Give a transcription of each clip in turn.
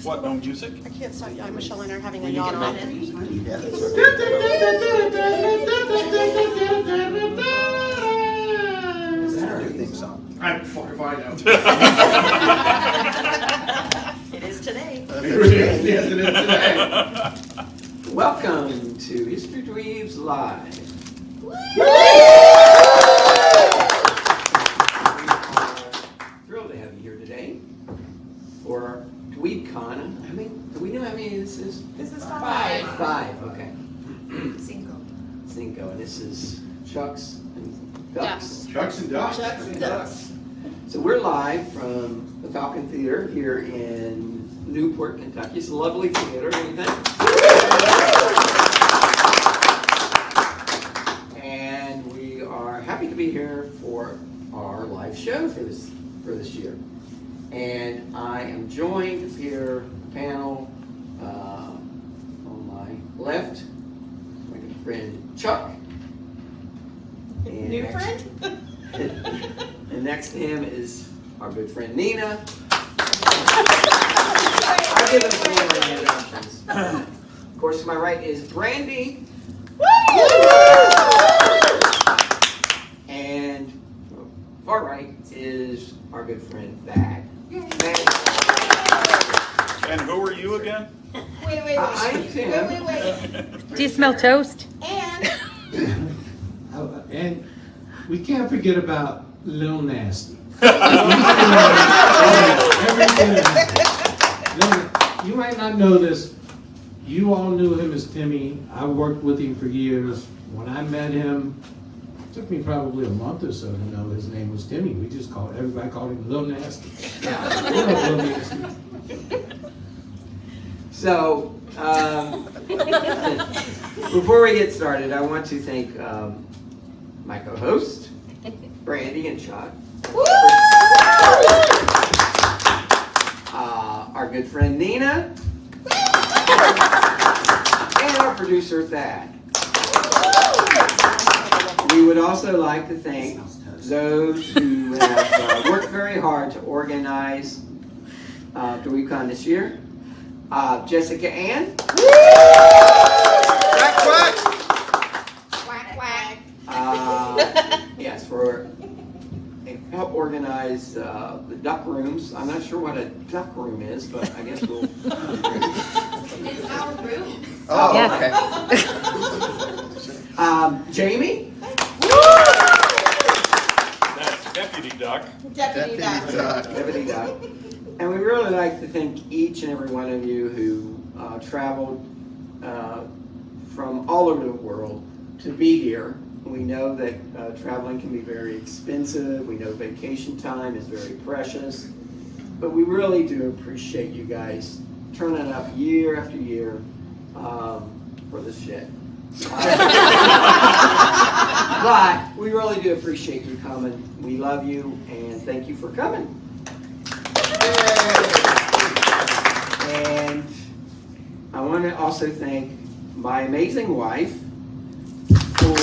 What, no music? I can't stop. Michelle and I are having a yawn on it. Is that our new theme song? I'm fucking fine now. It is today. Yes, it is today. Welcome to History Dweebs Live. We are thrilled to have you here today for Dweebcon. Do we know how many this is? This is 5. 5, okay. Cinco. And this is Chucks and Ducks. Chucks and ducks. Chucks and ducks. So we're live from the Falcon Theater here in Newport, Kentucky. It's a lovely theater, don't you think? And we are happy to be here for our live show for this year. And I am joined here, panel, on my left, my good friend Chuck. And New friend? And next to him is our good friend Nina. I'll give them some more introductions. Of course, to my right is Brandy. And far right is our good friend Thadd. And who are you again? Wait. I'm Tim. Wait. Do you smell toast? And we can't forget about Lil Nasty. You might not know this. You all knew him as Timmy. I worked with him for years. When I met him, it took me probably a month or so to know his name was Timmy. Everybody called him Lil Nasty. Lil Nasty. So, before we get started, I want to thank my co-host, Brandy and Chuck. Our good friend Nina. And our producer Thadd. We would also like to thank those who have worked very hard to organize Dweebcon this year. Jessica Ann. Quack. Yes, for help organize the duck rooms. I'm not sure what a duck room is, but I guess we'll. It's our room. Oh, Yeah. okay. Jamie. That's Deputy Duck. Deputy Duck. Deputy Duck. And we really like to thank each and every one of you who traveled from all over the world to be here. We know that traveling can be very expensive. We know vacation time is very precious. But we really do appreciate you guys turning up year after year for this shit. But we really do appreciate you coming. We love you and thank you for coming. And I want to also thank my amazing wife for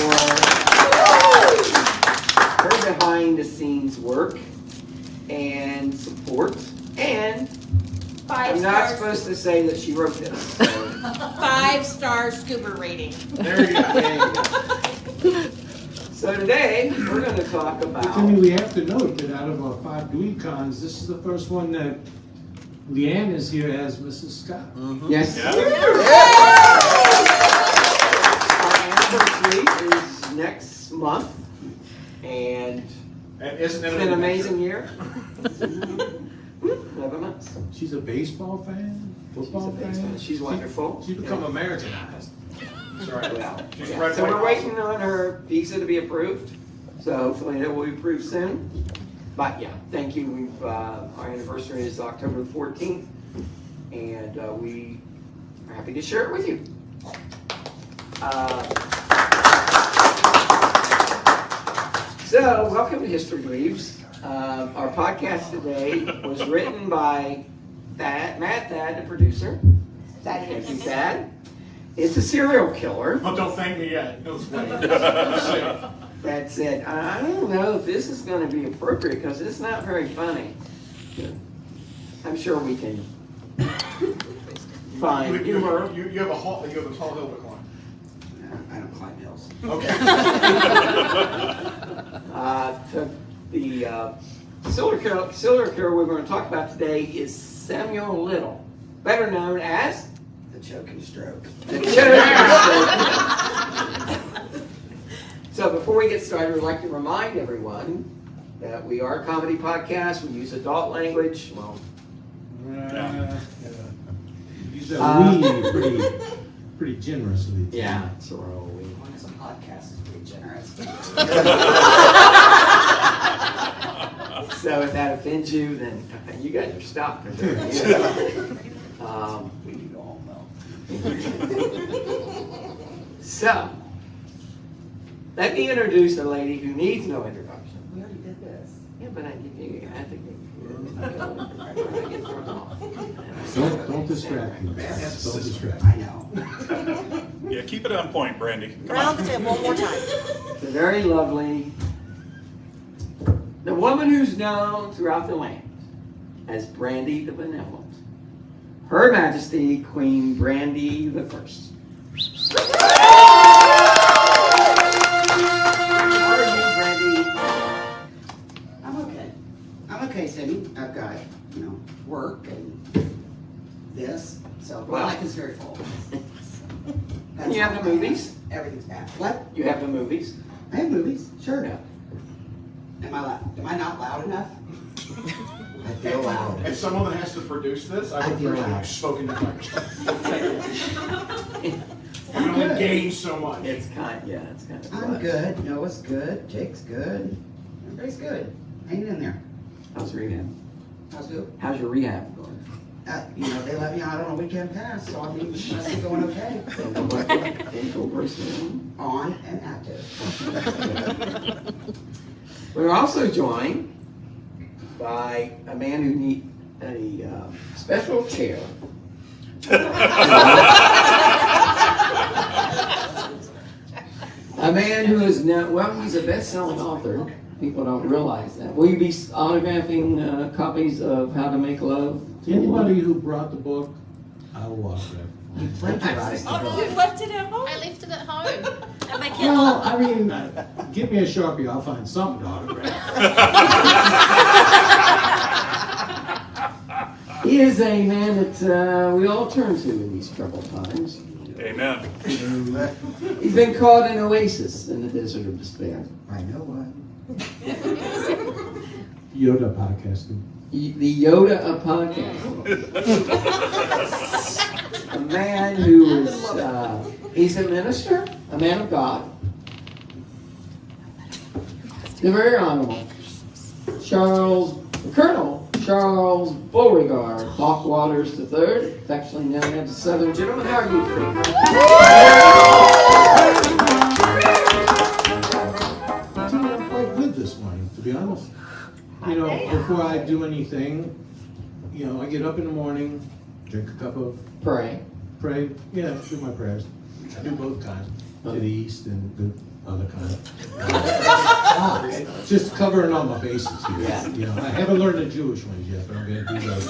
her behind the scenes work and support. And I'm not supposed to say that she wrote this. So. 5-star scuba rating. There you go. There you go. So today we're going to talk about. Timmy, we have to note that out of our 5 Dweebcons, this is the first one that Leanne is here as Mrs. Scott. Mm-hmm. Yes. Yeah. Our anniversary is next month, and And isn't it's it been an amazing year. 11 months. She's a baseball fan, football fan. She's wonderful. She's become Americanized. Sorry. Well, She's yeah. red, So white, we're awesome. waiting on her visa to be approved. So hopefully that will be approved soon. But yeah, thank you. Our anniversary is October 14th, and we We're happy to share it with you. So, welcome to History Dweebs. Our podcast today was written by Thadd, Matt Thadd, the producer. Thank you, Thadd. It's a serial killer Oh, don't thank me yet. No sweat. that said, I don't know if this is going to be appropriate because it's not very funny. I'm sure we can find humor. You have a tall hill to climb. I don't climb hills. Okay. The serial killer we're going to talk about today is Samuel Little, better known as The choking stroke. the choking stroke. So before we get started, we'd like to remind everyone that we are a comedy podcast. We use adult language. Well, You said we pretty generously. yeah. So we. One is a podcast is pretty generous. So if that offends you, then you got your stuff. We need to all know. So, let me introduce a lady who needs no introduction. We already did this. Yeah, but I think you have to get thrown off. Don't distract me. Don't distract me. I know. Yeah, keep it on point, Brandy. Come Round on. the table one more time. The very lovely, the woman who's known throughout the land as Brandy the Benevolent. Her Majesty Queen Brandy the First. How are you, Brandy? I'm okay. I'm okay, Cindy. I've got, work and this. So my Well. life is very full. And you have the movies? Everything's bad. What? You have the movies? I have movies. Sure. Yeah. Am I not loud enough? I feel loud. As someone that has to produce this, I I would feel prefer loud. you spoken to You only gain so much. It's kind of I'm fun. good. Noah's good. Jake's good. Everybody's good. Hanging in there. How's rehab? How's it? How's your rehab going? They let me out on a weekend pass, so I mean, it must be going okay. Ankle bracelet. On and active. We're also joined by a man who needs a special chair. A man who is now, well, he's a best-selling author. People don't realize that. Will you be autographing copies of How to Make Love? Anybody who brought the book, I will autograph. You plagiarized the Oh, book. you left it at home? I left it at home. And they Well, can't. I mean, give me a Sharpie, I'll find something to autograph. He is a man that we all turn to in these troubled times. Amen. He's been called an oasis in the desert of despair. I know what. Yoda podcasting. The Yoda of podcasting. A man who is, he's a minister, a man of God. The very Honorable Colonel Charles Beauregard Bachwaters III, affectionately known as the Southern Gentleman. How are you doing? I'm quite good this morning, to be honest. Before I do anything, I get up in the morning, drink a cup of, Pray. pray, do my prayers. I do both kinds, to the east and the other kind. Just covering all my bases here. Yeah. I haven't learned the Jewish ones yet, but I'm going to do those.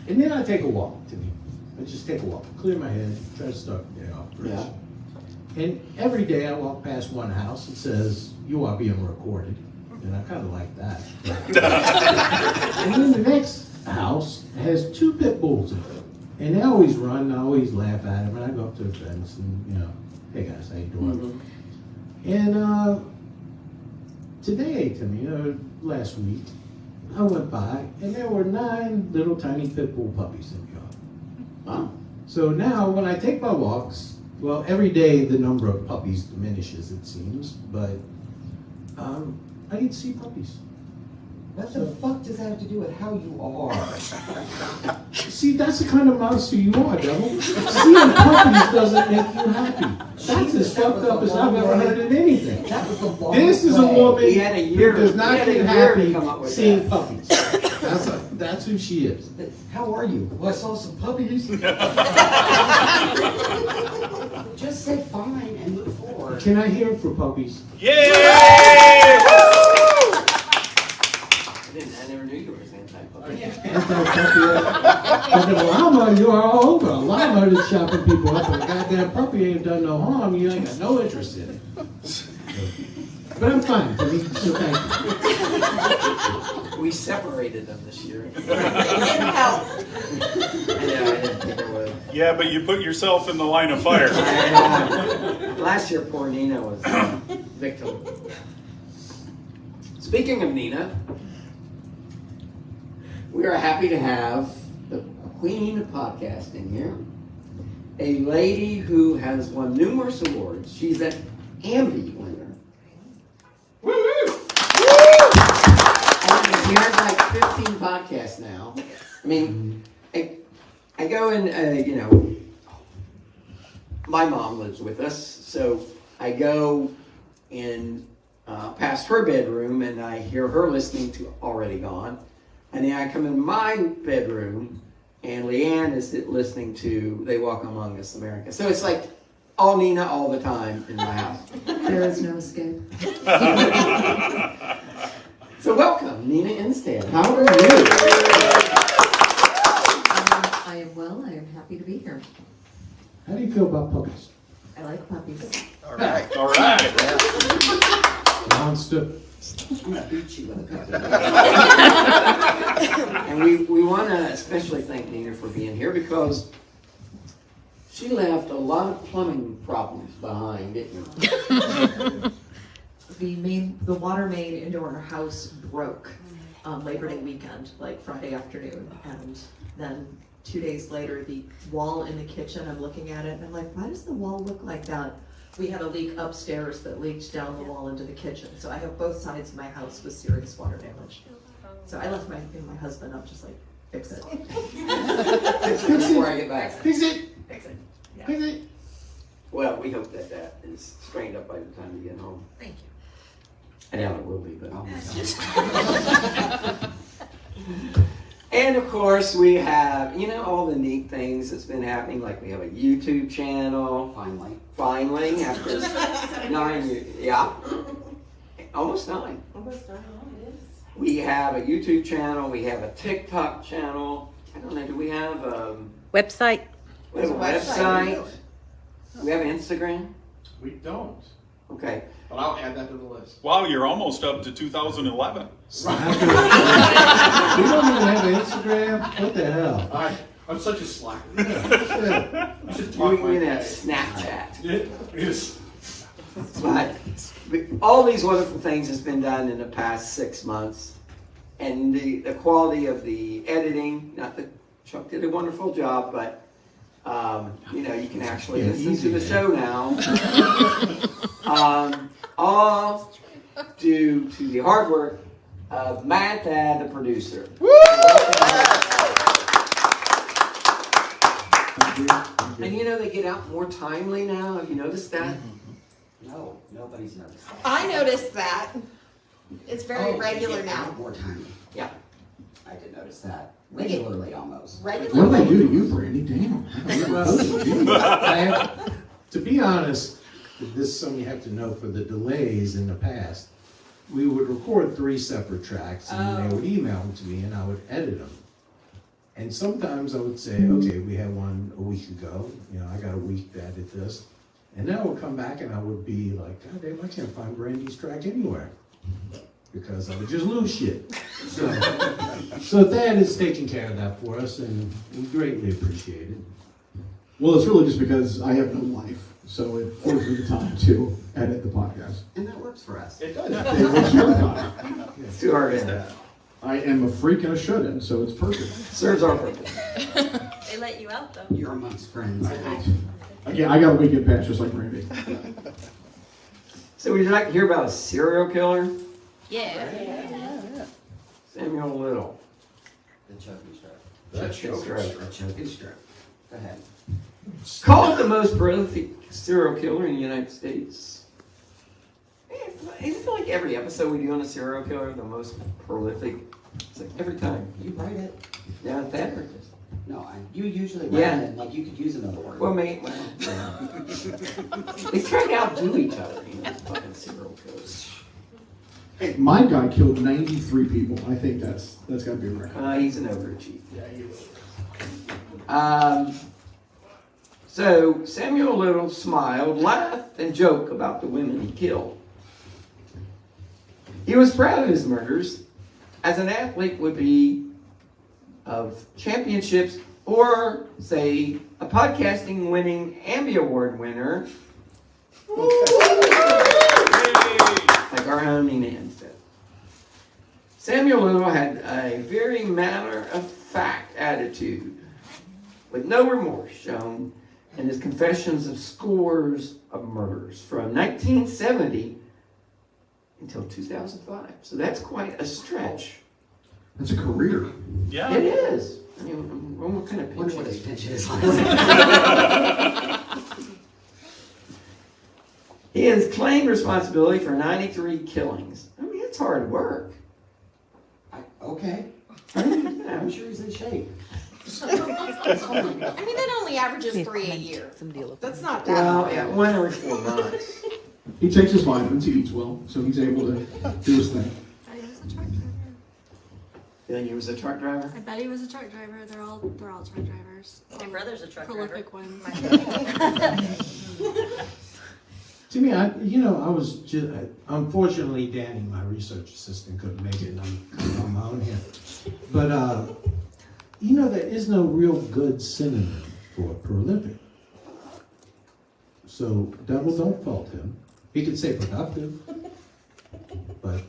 And then I take a walk, I just take a walk, clear my head, try to start the day off fresh. Yeah. And every day I walk past one house that says, "You are being recorded." And I kind of like that. And then the next house has 2 pit bulls in it. And they always run, I always laugh at them, and I go up to the fence and, hey guys, how you doing? And today, last week, I went by and there were 9 little tiny pit bull puppies in the yard. Wow. So now when I take my walks, well, every day the number of puppies diminishes, it seems, but I get to see puppies. What the fuck does that have to do with how you are? See, that's the kind of monster you are, devil. Seeing puppies doesn't make you happy. That's as fucked up as I've ever heard of anything. That was the long This is a way. woman He had a year- who does not he had a get year to happy come up with seeing that. puppies. That's who she is. How are you? Well, I saw some puppies. Just say fine and move forward. Can I hear it for puppies? Yay! I never knew you were anti-puppy. But the llama, you are all over. A llama is chopping people up, and a goddamn puppy ain't done no harm. You ain't got no interest in it. But I'm fine, Timmy. So thank you. We separated them this year. It didn't help. I didn't think it would. Yeah, but you put yourself in the line of fire. Last year, poor Nina was victim. Speaking of Nina, we are happy to have the queen of podcasting here, a lady who has won numerous awards. She's an Ambi winner. And she has like 15 podcasts now. I mean, I go in, you know, my mom lives with us, so I go in past her bedroom and I hear her listening to Already Gone. And then I come in my bedroom and Leanne is listening to They Walk Among Us America. So it's like all Nina all the time in my house. There is no escape. So welcome, Nina Innsted. How are you? I am well. I am happy to be here. How do you feel about puppies? I like puppies. All right. Monster. I'm gonna beat you with a puppy. And we want to especially thank Nina for being here because she left a lot of plumbing problems behind, didn't you? The water main into our house broke on Labor Day weekend, like Friday afternoon, and then 2 days later, the wall in the kitchen, I'm looking at it, and I'm like, why does the wall look like that? We had a leak upstairs that leaked down the wall into the kitchen, so I have both sides of my house with serious water damage. So I left my husband up, just like, fix it. Before I get back. Fix it. Fix it. Yeah. Fix it. Well, we hope that is straightened up by the time you get home. Thank you. I doubt it will be, but. Oh my God. And of course, we have, you know, all the neat things that's been happening. Like we have a YouTube channel. Finally, after 9 years. Yeah. Almost 9. Almost done. It is. We have a YouTube channel. We have a TikTok channel. I don't know, do we have Website. we have a website? We have Instagram? We don't. Okay. But I'll add that to the list. Wow, you're almost up to 2011. You don't even have an Instagram? What the hell? I'm such a slacker. Yeah. I should We have Snapchat. It is. But all these wonderful things has been done in the past 6 months. And the quality of the editing, not that Chuck did a wonderful job, but you know, you can actually Yeah, listen easy, to the man. show now. All due to the hard work of Matt Thadd, the producer. And you know, they get out more timely now. Have you noticed that? No, nobody's noticed that. I noticed that. It's very regular they get now. out more time. Yeah. I did notice that. We get- Regularly almost. Regular. What do they do to you, Brandy? Damn. To be honest, this is something you have to know for the delays in the past. We would record 3 separate tracks and they would email them to me and I would edit them. And sometimes I would say, okay, we had one a week ago. You know, I got a week to edit this. And then I would come back and I would be like, God damn, I can't find Brandy's track anywhere. Because I would just lose shit. So Thadd is taking care of that for us and we greatly appreciate it. Well, it's really just because I have no life, so it affords me the time to edit the podcast. And that works for us. It does. It works your time. It's too hard to edit. I am a freak and a shut-in, so it's perfect. Serves our purpose. They let you out though. You're amongst friends. Again, I got a weekend pass just like Brandy. So would you like to hear about a serial killer? Yeah. Samuel Little. The choking stroke. The Choking stroke. Go ahead. Called the most prolific serial killer in the United States. It's like every episode we do on a serial killer, the most prolific. It's like every time. You write it. Yeah, Thadd wrote this. No, you usually write Yeah. it like you could use another word. Well, yeah. They try to outdo each other, you know, fucking serial killers. Hey, my guy killed 93 people. I think that's got to be a record. He's an overachiever. So Samuel Little smiled, laughed, and joked about the women he killed. He was proud of his murders, as an athlete would be of championships, or say a podcasting winning Emmy Award winner, like our own Nina Innsted. Samuel Little had a very matter-of-fact attitude, with no remorse shown in his confessions of scores of murders from 1970 until 2005. So that's quite a stretch. That's a career. Yeah. It is. I mean, what kind of Wonder pinch what his is pinch is. He has claimed responsibility for 93 killings. I mean, it's hard work. Okay. I'm I'm sure he's in shape. I mean, that only averages 3 a year. That's not that Well, bad. yeah, 1 every 4 months. He takes his vitamins, he eats well, so he's able to do his thing. I bet he was a truck driver. You think he was a truck driver? I bet he was a truck driver. They're all truck drivers. My brother's a truck Prolific driver. ones. Timmy, I was just, unfortunately, Danny, my research assistant, couldn't make it, and I'm on my own here. But, there is no real good synonym for prolific. So, devil, don't fault him. He could say productive, but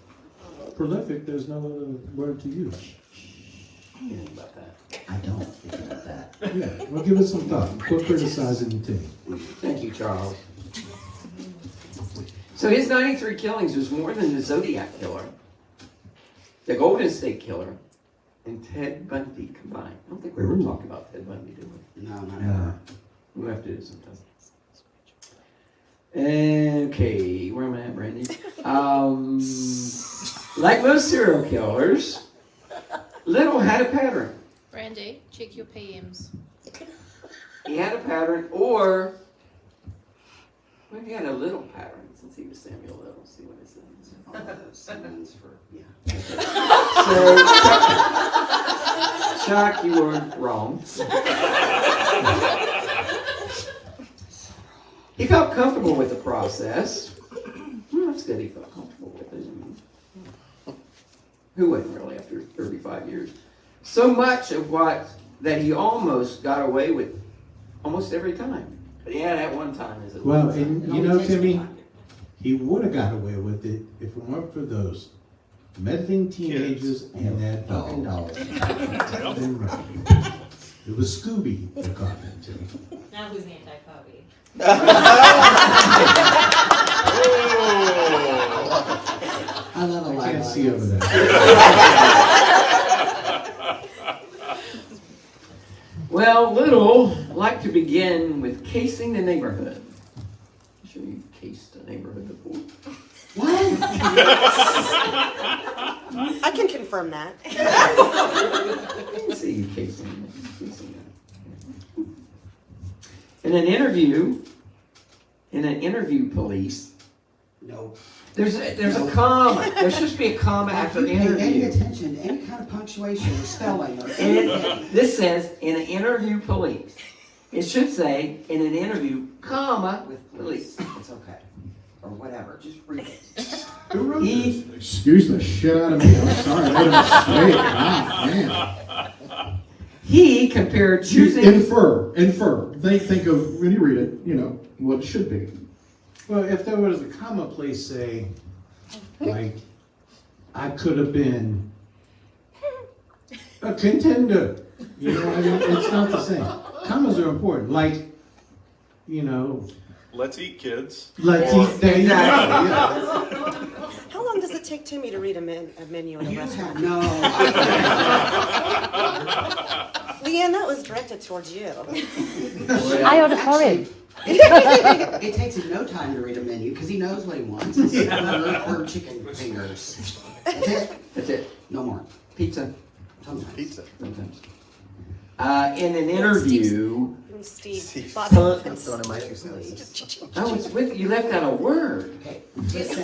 prolific, there's no other word to use. What do you think about that? I don't think about that. Yeah, well, give it some thought. Quit criticizing Timmy. Thank you, Charles. So his 93 killings was more than the Zodiac Killer, the Golden State Killer, and Ted Bundy combined. I don't think we ever talked about Ted Bundy, did we? No, not Yeah. ever. We'll have to do sometime. Okay, where am I at, Brandy? Like most serial killers, Little had a pattern. Brandy, check your PMs. He had a pattern, or well, he had a little pattern since he was Samuel Little. See what it says. All of those signs for, yeah. So, Chuck, you were wrong. He felt comfortable with the process. Well, that's good. He felt comfortable with it. Who wouldn't really after 35 years? So much of that he almost got away with almost every time. But yeah, that one time is it. Well, and Timmy, he would have got away with it if it weren't for those meddling teenagers and that Fucking dog. dog. It was Scooby that caught him, Timmy. Now who's anti-Bobby? I love a I live can't see over audience. there. Well, Little liked to begin with casing the neighborhood. I'm sure you've cased a neighborhood before. What? I can confirm that. I didn't see you casing it. In an interview police, No. there's a comma. There should be a comma after If you pay any interview. attention to any kind of punctuation or spelling or And anything. this says in an interview police. It should say in an interview, comma, With police. police, it's okay. Or whatever, just read it. Who wrote He- this? Excuse the shit out of me. I'm sorry. I made a mistake. Ah, man. He compared choosing. Infer. Think of, when you read it, what it should be. Well, if there was a comma place, say, like, I could have been a contender. You know what I mean? It's not the same. Commas are important. Like, Let's eat, kids. let's eat. There you go. Yeah. How long does it take Timmy to read a menu in a You restaurant? have no. Leanne, that was directed towards you. I ordered for him. It takes him no time to read a menu because he knows what he wants. It's or chicken fingers. That's it. That's it. No more. Pizza. Sometimes. Pizza. Sometimes. In an interview, Steve. oh, it's with you left out a word. Okay. Listen.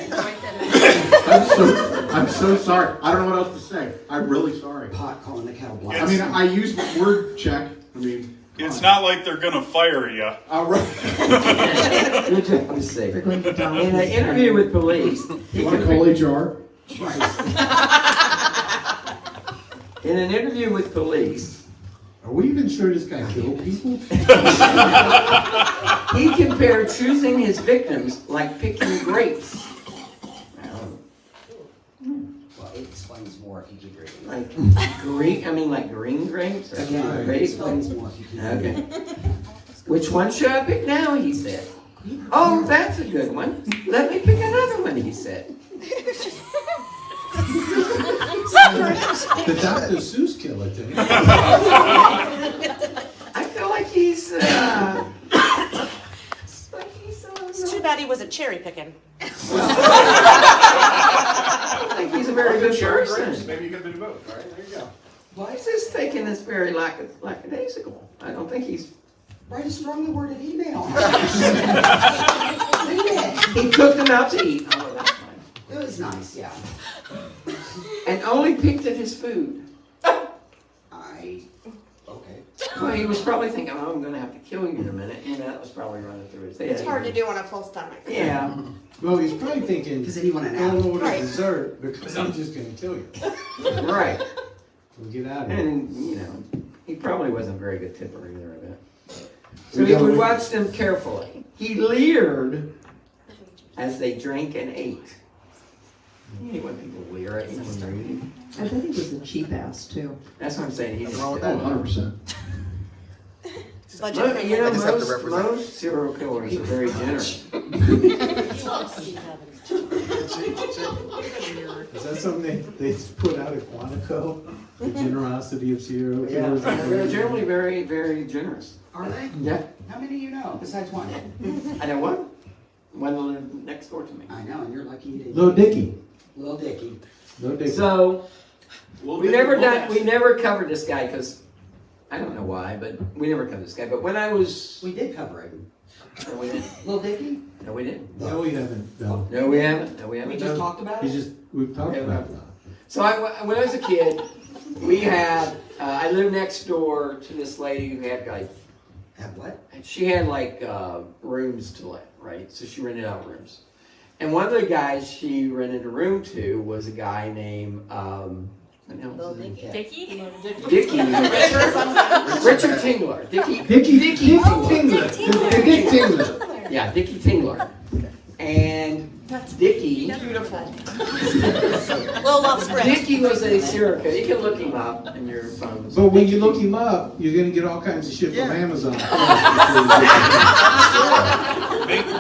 I'm so sorry. I don't know what else to say. I'm really sorry. Pot calling the kettle black. I mean, I used the word check. I mean, It's not like they're gonna fire you. all right. Let me see. In an interview with police, You want to call HR? in an interview with police, Are we even sure this guy killed people? he compared choosing his victims like picking grapes. Well, it explains more if you keep reading. Like like green grapes? Or Again, it grapes? explains more if you keep reading. Okay. Which one should I pick now, he said. Oh, that's a good one. Let me pick another one, he said. The Dr. Seuss killer thing. I feel like he's, It's too bad he wasn't cherry picking. I think he's a very good person. Maybe you can do both, right? There you go. Why is this taking this very lackadaisical? I don't think he's. Write a strongly worded email. He took them out to eat. Oh, that's fine. It was nice, yeah. And only picked at his food. Okay. Well, he was probably thinking, oh, I'm going to have to kill you in a minute. And that was probably running through his head. It's hard to do on a full stomach. Yeah. Well, he's probably thinking, Because then you want an don't out. order Right. dessert because I'm just going to kill you. Right. We'll get out of here. And, he probably wasn't a very good tipper either, I bet. So he would watch them carefully. He leered as they drank and ate. You hate when people leer at you when you're eating. I think he was a cheap ass too. That's what I'm saying. He didn't Oh, do that. 100%. Budget friendly. Most serial killers are very generous. Is that something they put out at Quantico? The generosity of serial Yeah, killers? they're generally very, very generous. Are they? Yeah. How many do you know besides one? I know one. One lived next door to me. I know, and you're lucky you didn't. Little Dicky. Little Dicky. Little Dicky. So we never covered this guy because I don't know why, but we never covered this guy. But when I was, We did cover him. no, we didn't. Little Dicky? No, we didn't. No, we haven't. No. No, we haven't. No, we We haven't. just talked about He's it? just, we've talked about it. So when I was a kid, we had I lived next door to this lady who had like Have what? she had like rooms to let, right? So she rented out rooms. And one of the guys she rented a room to was a guy named what the hell was his name? Dickie? Dickie. Richard Tingler. Dickie Tingler. Dick Tingler. Yeah, Dickie Tingler. And Dickie Beautiful. Little love spread. Dickie was a serial killer. You can look him up in your phones. But when you look him up, you're going to get all kinds of shit from Amazon.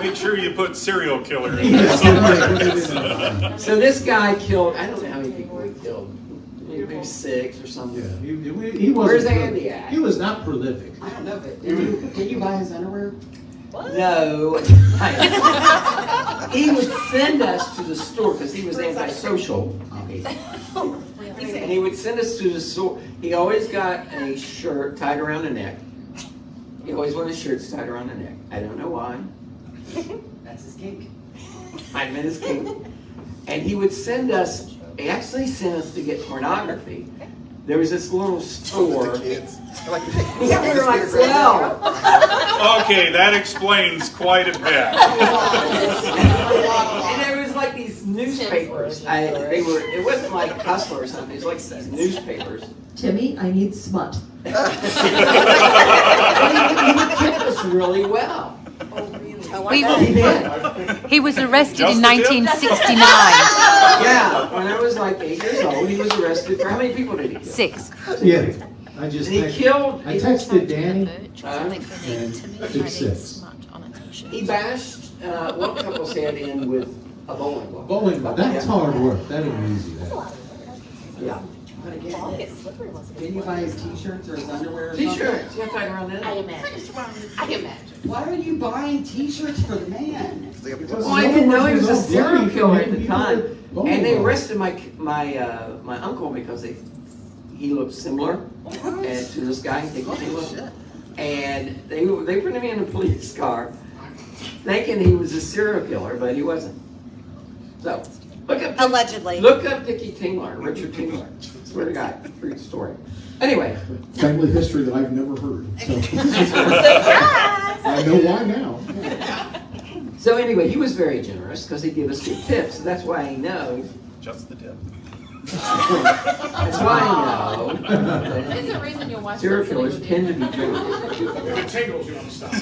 Make sure you put serial killer in Yes, there. So this guy killed, I don't know how many people he killed. Maybe 6 or something. Yeah, he wasn't. Where's Andy at? He was not prolific. I don't know, but can you buy his underwear? No. He would send us to the store because he was antisocial. Okay. And he would send us to the store. He always got a shirt tied around the neck. He always wanted his shirts tied around the neck. I don't know why. That's his kink. I met his king. And he would send us, he actually sent us to get pornography. There was this little store. Yeah, we were like 12. Okay, that explains quite a bit. And there was like these newspapers. It wasn't like Hustler or something. It was like these newspapers. Timmy, I need smut. He would tip us really well. He did. He was arrested in Just a tip? 1969. Yeah, when I was like 8 years old, he was arrested for how many people did he kill? 6. Yeah. I just And he killed. I texted Danny. Something for me. And Timmy, it's I need 6. smut on a t-shirt. He bashed one couple's head in with A bowling ball. Bowling ball, that's hard work, that ain't easy, that. Yeah. But again, didn't you buy his t-shirts or his underwear or something? T-shirts, you have to around that? I imagine. I imagine. Why are you buying t-shirts for the man? Well, I didn't know he was a It's all serial bloody killer for at the people time, with bowling and they balls. arrested my uncle because he looked similar to this guy. And they put him in a police car, thinking he was a serial killer, but he wasn't. So Allegedly. Look up Dickie Tingler, Richard Tingler. Swear to God, true story. Anyway, Family history that I've never heard. So. I know why now. so anyway, he was very generous because he gave us good tips. So that's why I know. Just the tip. That's why I know. There's a reason your wife Serial killers tend to be generous. It tingles, you want to stop.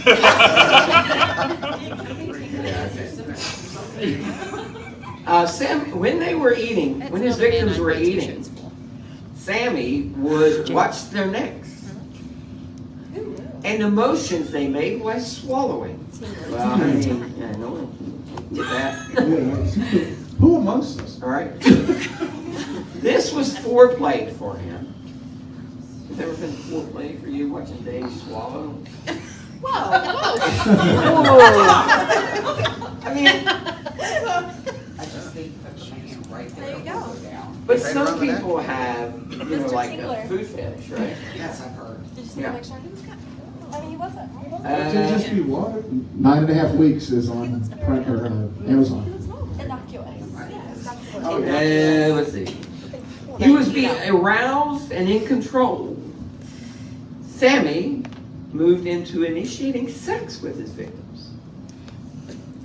Sam, when they were eating, when his victims were eating, Sammy would watch their necks. And the motions they made while swallowing. Well, I mean, yeah, no one did that. Who amongst us? All right. This was foreplay for him. Has there ever been foreplay for you watching Dave swallow? Whoa. I mean, I just think put the man right there. There you go. Down. but some people have, you know, like a food fetish, right? Yes, I've heard. Did you see Yeah. the picture? He was good. I mean, he wasn't. He wasn't. It could just be water. 9.5 weeks is on Amazon. Innocuous. Yeah, Okay, let's see. He was being aroused and in control. Sammy moved into initiating sex with his victims.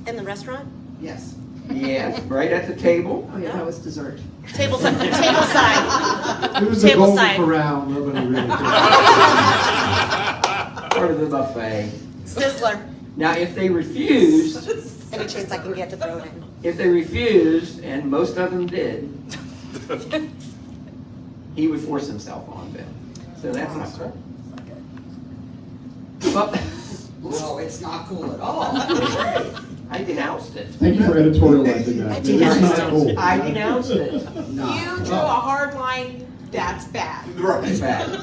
In the restaurant? Yes. Yes, right at the table. Oh yeah, that was dessert. Table side. Table side. It was the Table golden side. corral, nobody really cared. Part of the buffet. Sizzler. Now, if they refused, Any chance I can get to throw it in. if they refused, and most of them did, he would force himself on them. So that's not cool. But Well, it's not cool at all. I denounced it. Thank you for editorializing that. It's not cool. I denounced it. No. You drew a hard line, that's bad. It's bad.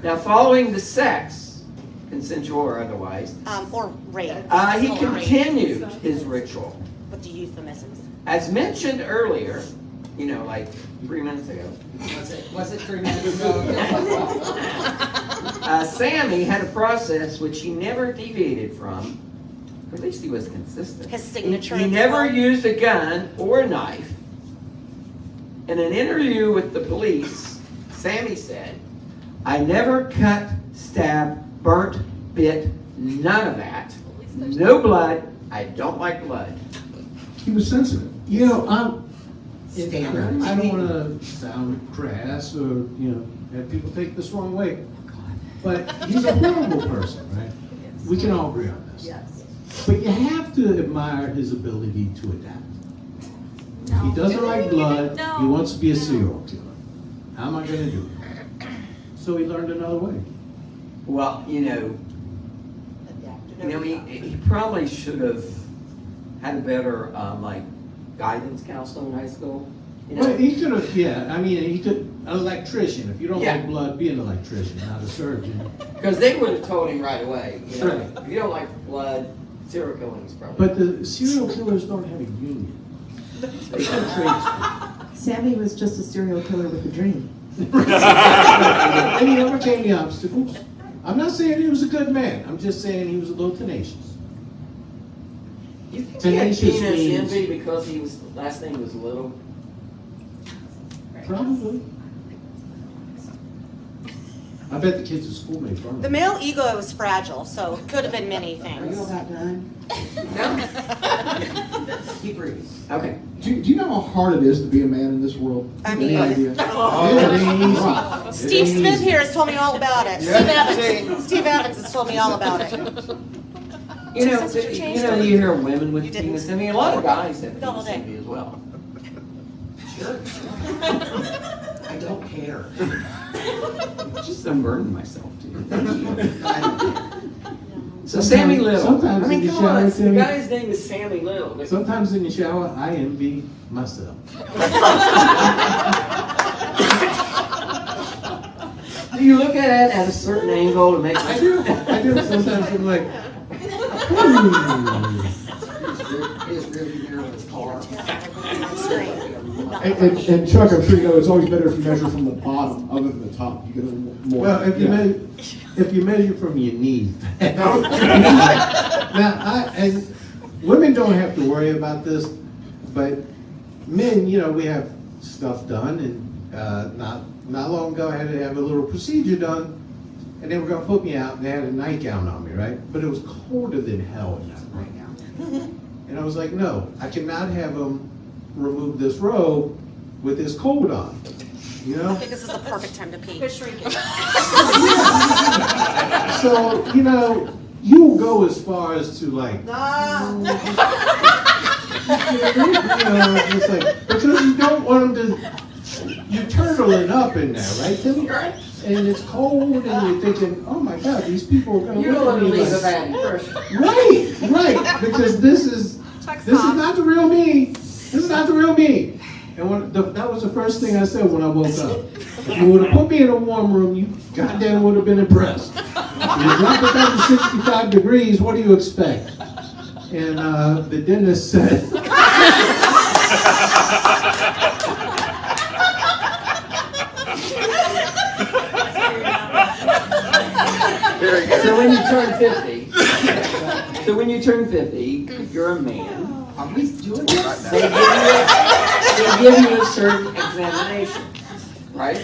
Now, following the sex, consensual or otherwise, Or rape. he Or rape. continued his ritual. With the euphemisms. As mentioned earlier, you know, like 3 minutes ago, Was it 3 minutes ago? Sammy had a process which he never deviated from. Or at least he was consistent. His signature. He never used a gun or a knife. In an interview with the police, Sammy said, "I never cut, stabbed, burnt, bit, none of that. No blood. I don't like blood." He was sensitive. You know, Standard. I don't want to sound crass or, you know, have people take this wrong way. But he's a horrible person, right? We can all agree on this. Yes. But you have to admire his ability to adapt. He doesn't like blood. No. He wants to be a serial killer. How am I going to do it? So he learned another way. Well, he probably should have had a better, guidance counselor in high school. Well, he could have, yeah. I mean, he could, an electrician. If you don't Yeah. like blood, be an electrician, not a surgeon. Because they would have told him right away, Right. if you don't like blood, serial killing is probably. But the serial killers don't have a union. They can trade. Sammy was just a serial killer with a dream. And he overcame the obstacles. I'm not saying he was a good man. I'm just saying he was a little tenacious. You think he had Tenacious penis means- envy because his last name was Little? Probably. I bet the kids at school made fun of The him. male ego is fragile, so it could have been many Are you all things. about done? No? Keep reading. Okay. Do you know how hard it is to be a man in this world? I Any mean- idea? Oh, It ain't easy. Steve It ain't Smith easy. here has told me all about it. Steve Evans. Steve Evans has told me all about it. You know, Just changed you hear women with You didn't. penis envy. A lot of guys have Double penis day. envy as well. Sure. I don't care. Just unburden myself to you. I don't care. So Sammy Little. Sometimes I mean, in the come on, shower, the Timmy, guy's name is Sammy Little. sometimes in the shower, I envy myself. Do you look at it at a certain angle to make? I do. Sometimes I'm like, His rearview mirror of his car. And Chuck, I'm sure you know, it's always better if you measure from the bottom other than the top. You get a little more. well, yeah. if you measure from your knee. Now, and women don't have to worry about this, but men, you know, we have stuff done, and not long ago I had to have a little procedure done, and they were going to put me out, and they had a nightgown on me, right? But it was colder than hell in that nightgown. And I was like, no, I cannot have them remove this robe with this coat on, you know? I think this is the perfect time to pee. So, you know, you'll go as far as to like, you know, just like, because you don't want them to, you're turtling up in there, right, Timmy? And it's cold, and you're thinking, oh my God, these people are going to look at me leave a like, bad impression. right, because this is not the real me. This is not the real me. And that was the first thing I said when I woke up. If you would have put me in a warm room, you goddamn would have been impressed. You drop it down to 65 degrees, what do you expect? And the dentist said, So when you turn 50, if you're a man, Are we doing this right they now? give you a certain examination, right?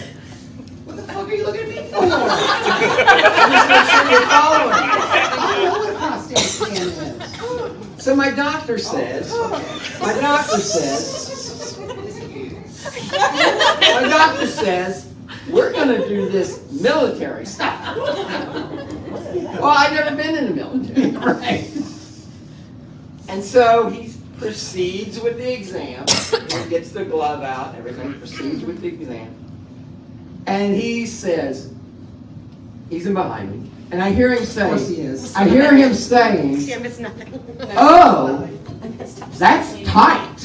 What the fuck are you looking at me for? Just make sure you're following. I know what a prostate scan is. So my doctor says, we're gonna do this military style. Well, I've never been in the military. right. And so he proceeds with the exam. He gets the glove out and everything, proceeds with the exam. And he says, he's in behind me, and I hear him Of course he say, is. I hear him saying, See, I missed nothing. oh, that's tight.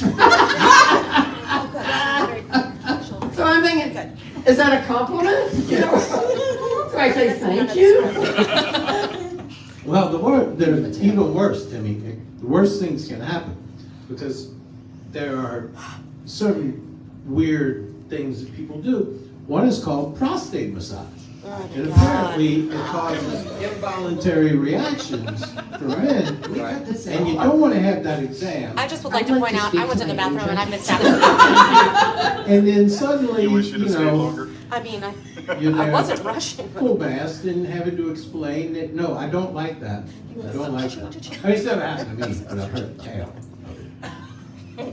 So I'm thinking, is that a compliment? You know? So I say, thank you. Well, there's even worse, Timmy. The worst things can happen because there are certain weird things that people do. One is called prostate massage. And apparently it causes involuntary reactions for men. And you don't want to have that exam. I just would like to point out, I went to the bathroom and I missed out. And then suddenly, You wish you'd have stayed know, longer. I mean, you're I there wasn't rushing. full blast and having to explain that, no, I don't like that. I don't like that. I mean, it's never happened to me, but I've heard tale.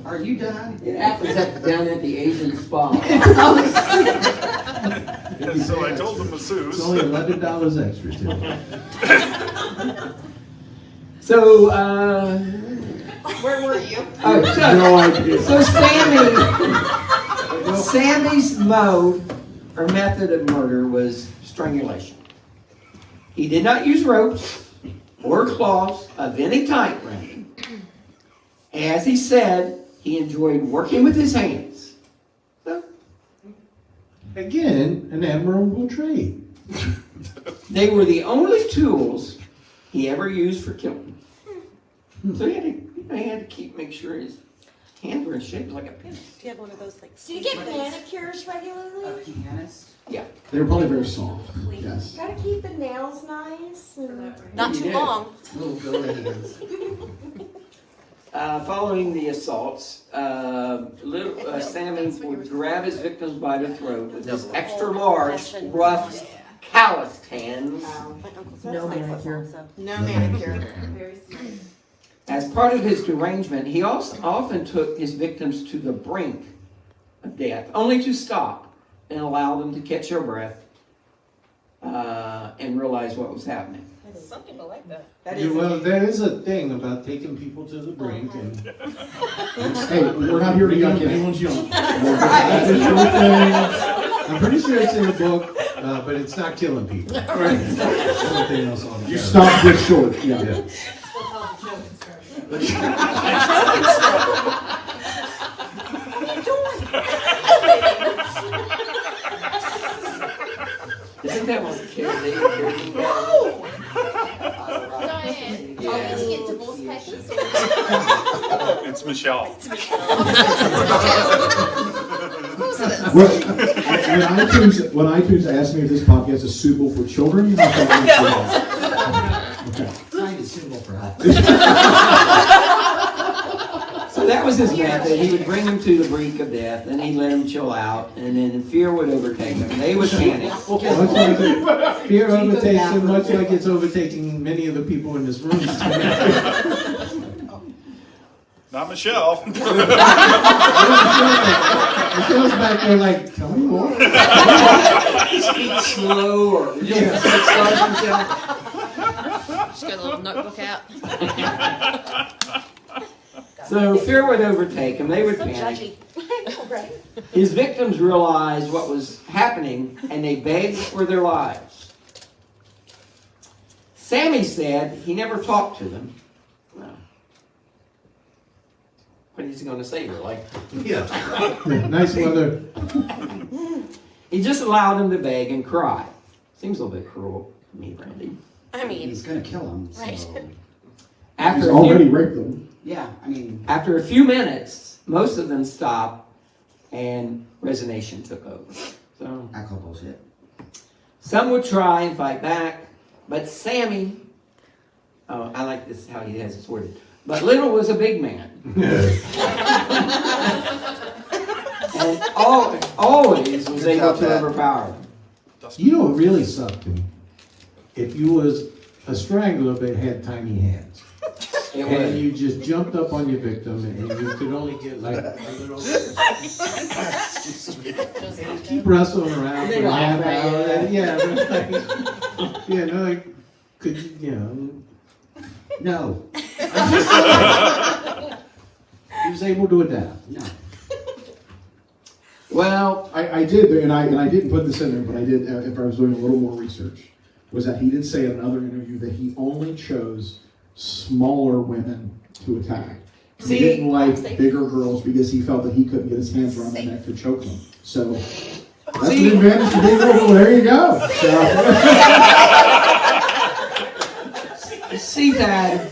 Are you done? It happens down at the Asian spa. So I told the It's masseuse. only $11 extra, Tim. So, Where were you? no idea. So Sammy's mode or method of murder was strangulation. He did not use ropes or claws of any type, Brandy. As he said, he enjoyed working with his hands. So, Again, an admirable trade. they were the only tools he ever used for killing. So he had to make sure his hands were shaped like a penis. Do you have one of those like? Do you get manicures A regularly? pianist? Yeah. They were probably very soft. Yes. Gotta keep the nails nice. And... Not too Yeah. long. Little girly hands. Following the assaults, Sammy would grab his victims by the throat with his extra large, rough, calloused hands. No manicure. No manicure. As part of his derangement, he also often took his victims to the brink of death, only to stop and allow them to catch their breath and realize what was happening. Some people like that. Well, there is a thing about taking people to the brink and Hey, we're not here to yuck anyone's yum. that is your thing. I'm pretty sure it's in the book. but it's not killing people. Everything else on the You stopped this short, yeah. Yeah. Isn't that what Carrie Diane, Yeah. are we to get divorce papers? It's Michelle. When iTunes asked me if this podcast is suitable for children, I thought it was okay. It's not even suitable for us. So that was his method. He would bring him to the brink of death, and he'd let him chill out, and then fear would overtake them. They would panic. Fear overtakes him much like it's overtaking many of the people in this room. Not Michelle. Michelle's back there like, tell me more. Speak slow or Yeah. Just got a little notebook out. So fear would overtake him. They would panic. His victims realized what was happening, and they begged for their lives. Sammy said he never talked to them. Well, what is he going to say, really? Yeah. Nice weather. He just allowed them to beg and cry. Seems a little bit cruel to me, Brandy. I mean, He's gonna kill him, Right. so. He's After already raped them. Yeah, I mean, After a few minutes, most of them stopped, and resignation took over. So I call bullshit. some would try and fight back, but Sammy, oh, I like this how he has it worded. But Little was a big man, and always was able to overpower them. You know what really sucked to me? If you was a strangler but had tiny hands. It And was. you just jumped up on your victim and you could only get like a little... Keep wrestling around for a half hour. Yeah, but like, yeah, no, like, could you, you know... No, He was able to adapt. no. Well, I did, and I didn't put this in there, but I did, if I was doing a little more research, was that he did say in another interview that he only chose smaller women to attack. See- He didn't like bigger girls because he felt that he couldn't get his hands around their neck to choke them. So that's See- an advantage to big girls. Well, there you go. So, see that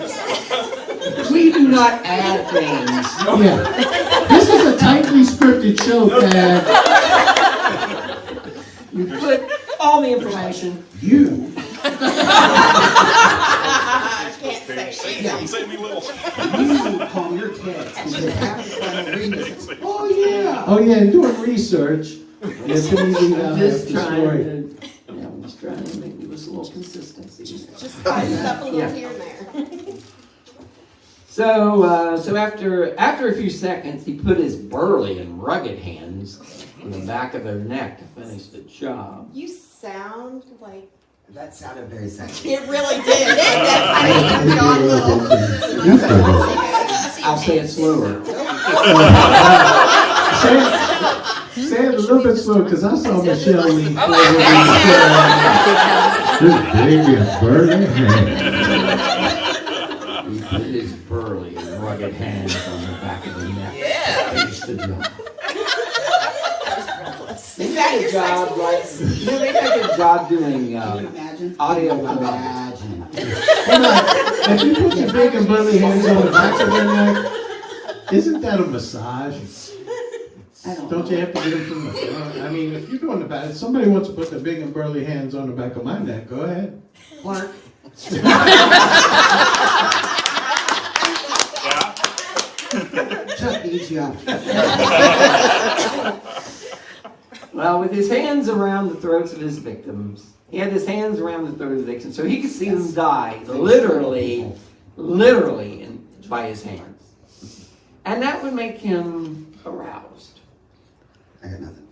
we do not add things. Yeah. This is a tightly scripted show, Thadd. You put all the information. You. Say me little. You calm your tits because half the time I'm reading this. Oh, yeah. Oh, yeah, and doing research. It's an easy I'm half just the trying story. to, I'm just trying to make this a little consistency. Just spice it up a little Yeah. here and there. So after a few seconds, he put his burly and rugged hands on the back of their neck to finish the job. You sound like That sounded very sexy. it really did. I'll say it slower. Say it a little bit slow, because I saw Michelle lean forward. This baby is burning. He put his burly and rugged hands on the back of the neck. Yeah. Finish the job. They Is did that a your job, sexy right? voice? They did a good job doing Can you imagine? audio. Imagine. Hold on. If you put your big and burly hands on the back of their neck, isn't that a massage? I don't Don't you have to get them from the front? I mean, if you're doing the back, if somebody wants to put the big and burly hands on the back of my neck, go ahead. Clark. Chuck beats you out. Well, with his hands around the throats of his victims, he had his hands around the throat of the victims, so he could see them die, literally by his hands. And that would make him aroused. I got nothing.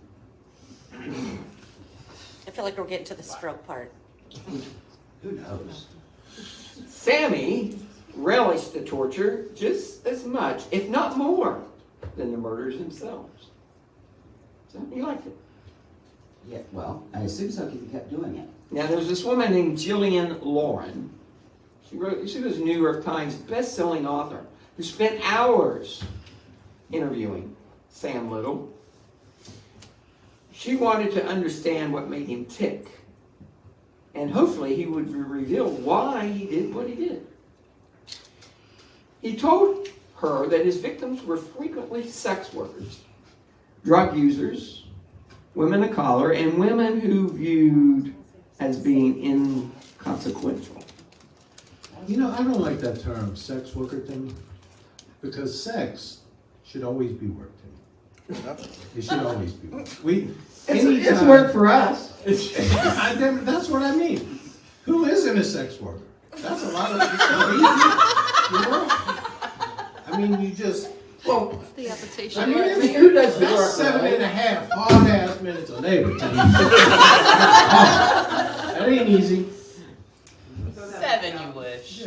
I feel like we're getting to the stroke part. Who knows? Sammy relished the torture just as much, if not more, than the murders themselves. So he liked it. Yeah, well, I assume so because he kept doing it. Now, there's this woman named Jillian Lauren. She was a New York Times best-selling author who spent hours interviewing Sam Little. She wanted to understand what made him tick, and hopefully he would reveal why he did what he did. He told her that his victims were frequently sex workers, drug users, women of color, and women who viewed as being inconsequential. You know, I don't like that term, sex worker thing, because sex should always be work to me. It should always be work. It's work for us. That's what I mean. Who isn't a sex worker? That's a lot of, it's so easy, you know? I mean, you just, well, It's the application. I mean, Who does the that's work, 7.5 hard-ass minutes of labor time. That ain't easy. 7, you wish.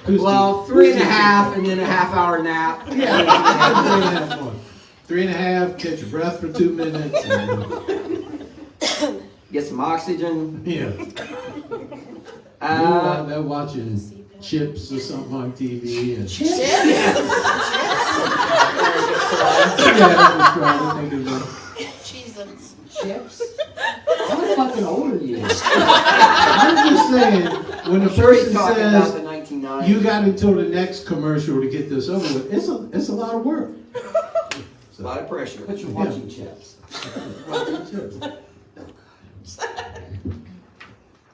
Well, 3.5 and then a half-hour nap. Yeah, 3.5, catch your breath for 2 minutes. And, Get some oxygen. yeah. They're watching Chips or something on TV. And, Chips? yeah, that's what I'm thinking about. Cheez-Its. Chips? How fucking old are you? I'm just saying, when the I'm sure he's person talking about says, the 1990s. you got until the next commercial to get this over with, it's a lot of work. A lot of pressure. But you're watching Chips. Watching Chips.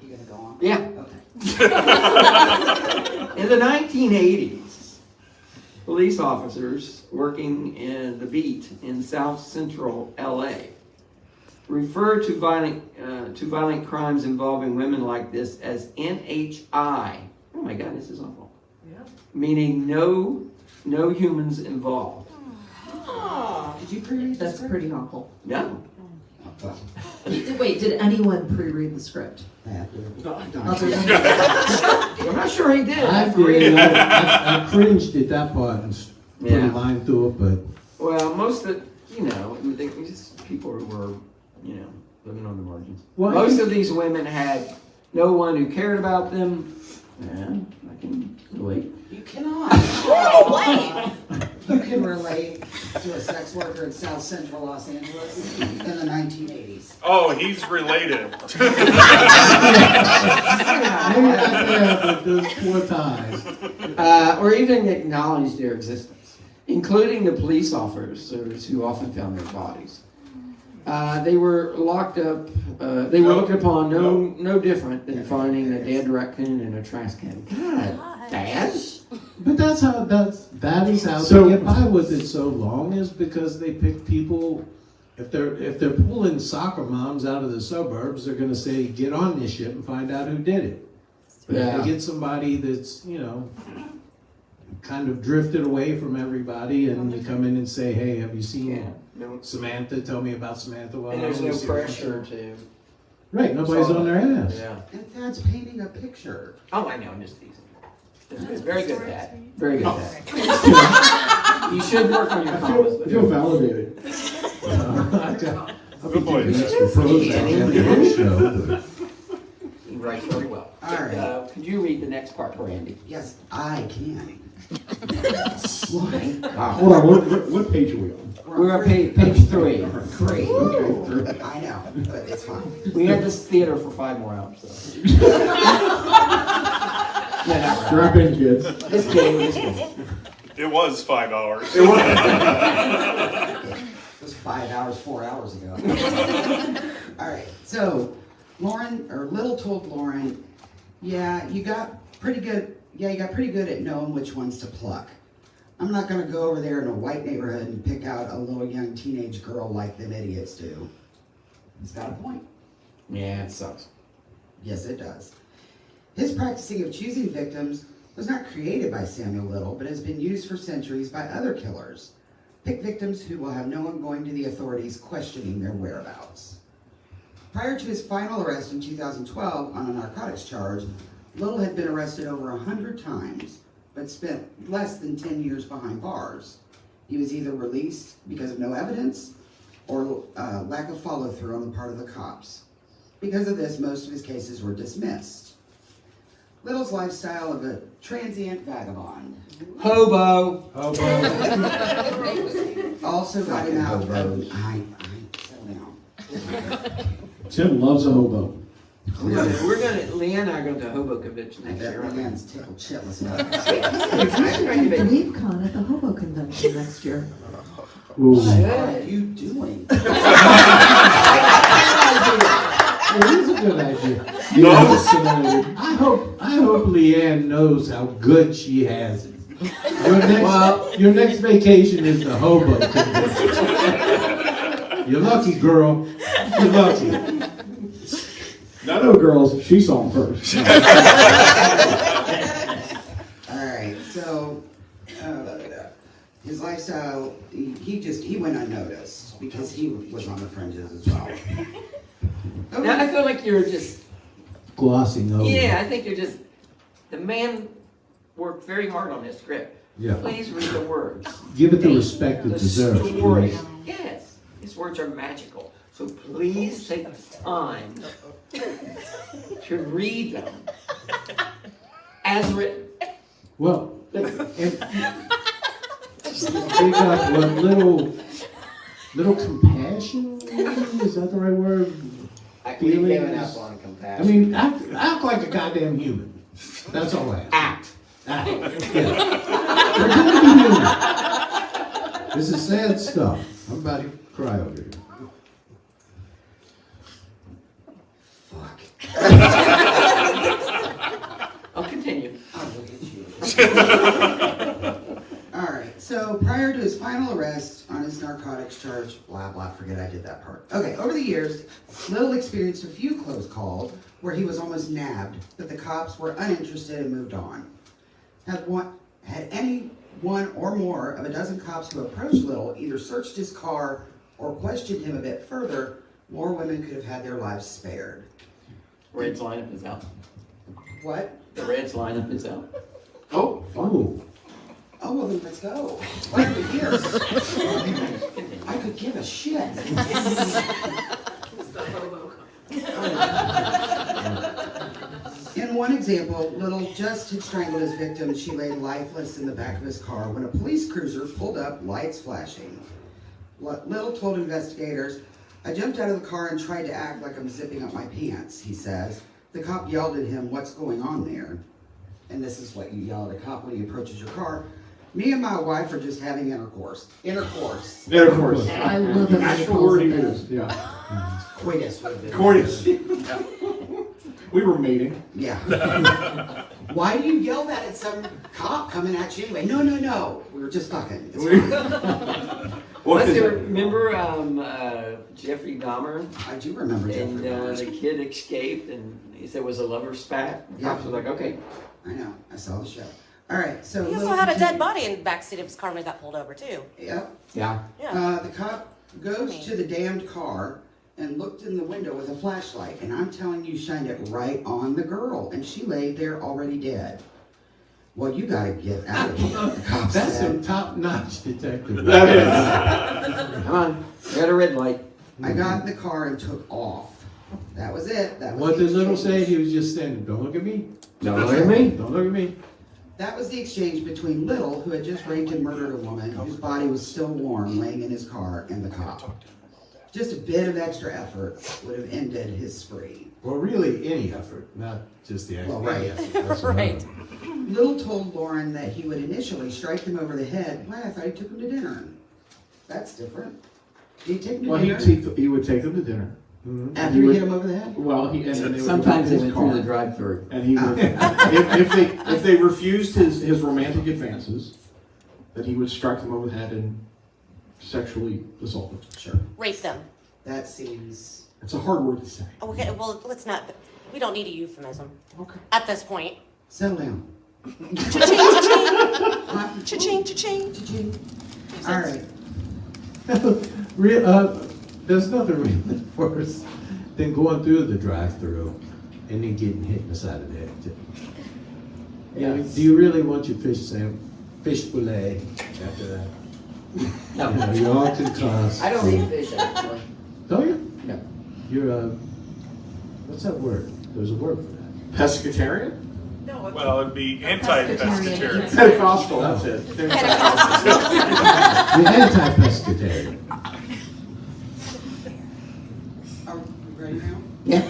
You gonna go on? Yeah. Okay. In the 1980s, police officers working in the beat in South Central LA referred to violent crimes involving women like this as NHI. Oh my God, this is awful. Yeah. Meaning no humans involved. Did you pre-read the That's script? pretty awful. No. Wait, did anyone pre-read the script? I'm not sure he did. I did. I cringed at that part and put a Yeah. line through it, but Well, most of these people who were, living on the margins. Well, Most of these women had no one who cared about them. Yeah, I can relate. You cannot. You can relate to a sex worker in South Central Los Angeles in the 1980s. Oh, he's related. maybe that's but those poor ties. Or even acknowledge their existence, including the police officers who often found their bodies. They were locked up. They were looked upon no different than finding a dead raccoon in a trash can. God, Dad. But that is how So- they get by with it so long, is because they pick people. If they're pulling soccer moms out of the suburbs, they're going to say, get on this shit and find out who did it. But if they get somebody that's, kind of drifted away from everybody, and they come in and say, hey, have you seen Samantha? Tell me about Samantha. Well, And there's I wanna no see her. pressure to. Right, nobody's on their ass. Yeah. And Thadd's painting a picture. Oh, I know. I'm just teasing. Very good, Dad. Very good, Dad. You should work on your I comments. feel validated. I'll Good boy. be taking extra pros at the end of this show. He writes very well. All right. Could you read the next part, Brandy? Yes, I can. Why? Hold on, what page are we on? We're on page 3. Great. Okay. I know, but it's fine. We had this theater for 5 more hours, so. Strap in, kids. Just kidding. It was 5 hours. It was 5 hours, 4 hours ago. All right, so Little told Lauren, you got pretty good at knowing which ones to pluck. I'm not gonna go over there in a white neighborhood and pick out a little young teenage girl like them idiots do. He's got a point. Yeah, it sucks. Yes, it does. His practicing of choosing victims was not created by Samuel Little, but has been used for centuries by other killers. Pick victims who will have no one going to the authorities questioning their whereabouts. Prior to his final arrest in 2012 on a narcotics charge, Little had been arrested over 100 times, but spent less than 10 years behind bars. He was either released because of no evidence, or lack of follow-through on the part of the cops. Because of this, most of his cases were dismissed. Little's lifestyle of a transient vagabond Hobo. also got him out of settle down. Tim loves a hobo. Leanne and I are going to a hobo convention I next bet year. Leanne's tickled shitless about it. Dweebcon at the hobo convention next year. Ooh. What are you doing? It is a good idea. No. I hope Leanne knows how good she has it. Your next vacation is the hobo convention. You're lucky, girl. You're lucky. No, girls, she saw him first. Alright, so his lifestyle, he went unnoticed because he was on the fringes as well. Now, I feel like you're just, Glossing over. yeah, I think you're just, the man worked very hard on this script. Yeah. Please read the words. Give it the respect it The deserves, story. please. Yes, his words are magical. So please take the time to read them as written. Well, and they got what little compassion, maybe? Is that the right word? We've given Feelings? up on I compassion. mean, act like a goddamn human. That's all I ask. Act. Yeah. Pretend to be human. This is sad stuff. I'm about to cry over here. Fuck. I'll continue. I'll look at you. Alright, so prior to his final arrest on his narcotics charge, blah blah, forget I did that part. Okay, over the years, Little experienced a few close calls where he was almost nabbed, but the cops were uninterested and moved on. Had any one or more of a dozen cops who approached Little either searched his car or questioned him a bit further, more women could have had their lives spared. Red's lineup is out. What? The Red's lineup is out. Oh, Oh, Oh, well then let's go. What are we here? I could give a shit. In one example, Little just had strangled his victim. She lay lifeless in the back of his car when a police cruiser pulled up, lights flashing. Little told investigators, "I jumped out of the car and tried to act like I'm zipping up my pants," he says. The cop yelled at him, "What's going on there?" And this is what you yell at a cop when he approaches your car. "Me and my wife are just having intercourse." Intercourse. yeah, of course. I love it. Actual word he used. Yeah. Coitus would have been. Coitus. We were mating. Yeah. Why do you yell that at some cop coming at you anyway? No, no, no. We were just fucking. It's fine. Unless you remember Jeffrey Dahmer? I do remember And Jeffrey. the kid escaped and he said it was a lover spat. The Yeah. cops were like, okay. I know. I saw the show. All right. So He also Little had a dead continued- body in the backseat of his car when he got pulled over too. Yep. Yeah. Yeah. The cop goes to the damned car and looked in the window with a flashlight, and I'm telling you, shined it right on the girl, and she lay there already dead. Well, you gotta get out of here, the cop that's said. some top-notch detective. That is. Come on. We got a red light. I got in the car and took off. That was it. That was What the did Little exchange. say? He was just standing. Don't look at me. Don't look at me. Don't look at me. That was the exchange between Little, who had just raped and murdered a woman whose body was still warm laying in his car, and the cop. Just a bit of extra effort would have ended his spree. Well, really, any effort, not just the Well, any right. effort. That's what Right. Little told Lauren that he would initially strike him over the head. Why, I thought he took him to dinner. That's different. Did he take him to Well, dinner? he would take them to dinner. Mhm. After he he would- hit him over the head? Well, and then they would Sometimes go they to his went through the car, drive-through. and he would, if they refused his romantic advances, then he would strike them over the head and sexually assault them. Sure. Rape them. That seems... It's a hard word to say. Okay, well, let's not. We don't need a euphemism Okay. at this point. Settle down. Cha-ching, cha-ching, cha-ching. Cha-ching. All right. There's nothing really worse than going through the drive-through and then getting hit in the side of the head. Yeah. Do you really want your fish fillet after that? No. Yeah, you all can cross. I don't eat fish, actually. Don't you? No. You're what's that word? There's a word for that. Pescatarian? Well, it'd be anti-pescatarian. Pentecostal, that's it. You're anti-pescatarian. Are we ready now? Yeah.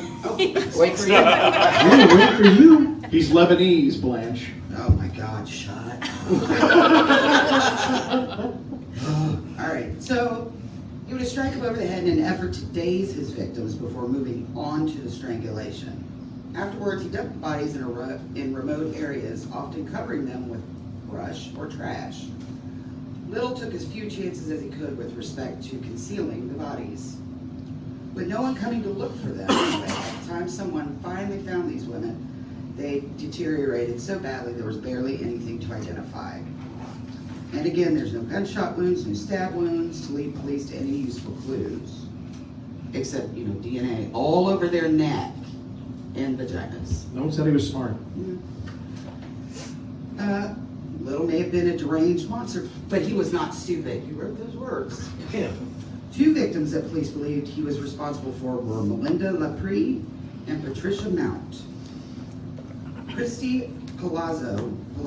Wait for you. Yeah, wait for you. He's Lebanese, Blanche. Oh my God, shut up. All right, so he would strike him over the head in an effort to daze his victims before moving on to the strangulation. Afterwards, he dumped bodies in remote areas, often covering them with brush or trash. Little took as few chances as he could with respect to concealing the bodies. With no one coming to look for them, at the time someone finally found these women, they deteriorated so badly there was barely anything to identify. And again, there's no gunshot wounds, no stab wounds to lead police to any useful clues. Except, DNA all over their neck and vaginas. No one said he was smart. Little may have been a deranged monster, but he was not stupid. He wrote those words. Yeah. 2 victims that police believed he was responsible for were Melinda Lapre and Patricia Mount. Christy Palazzo, a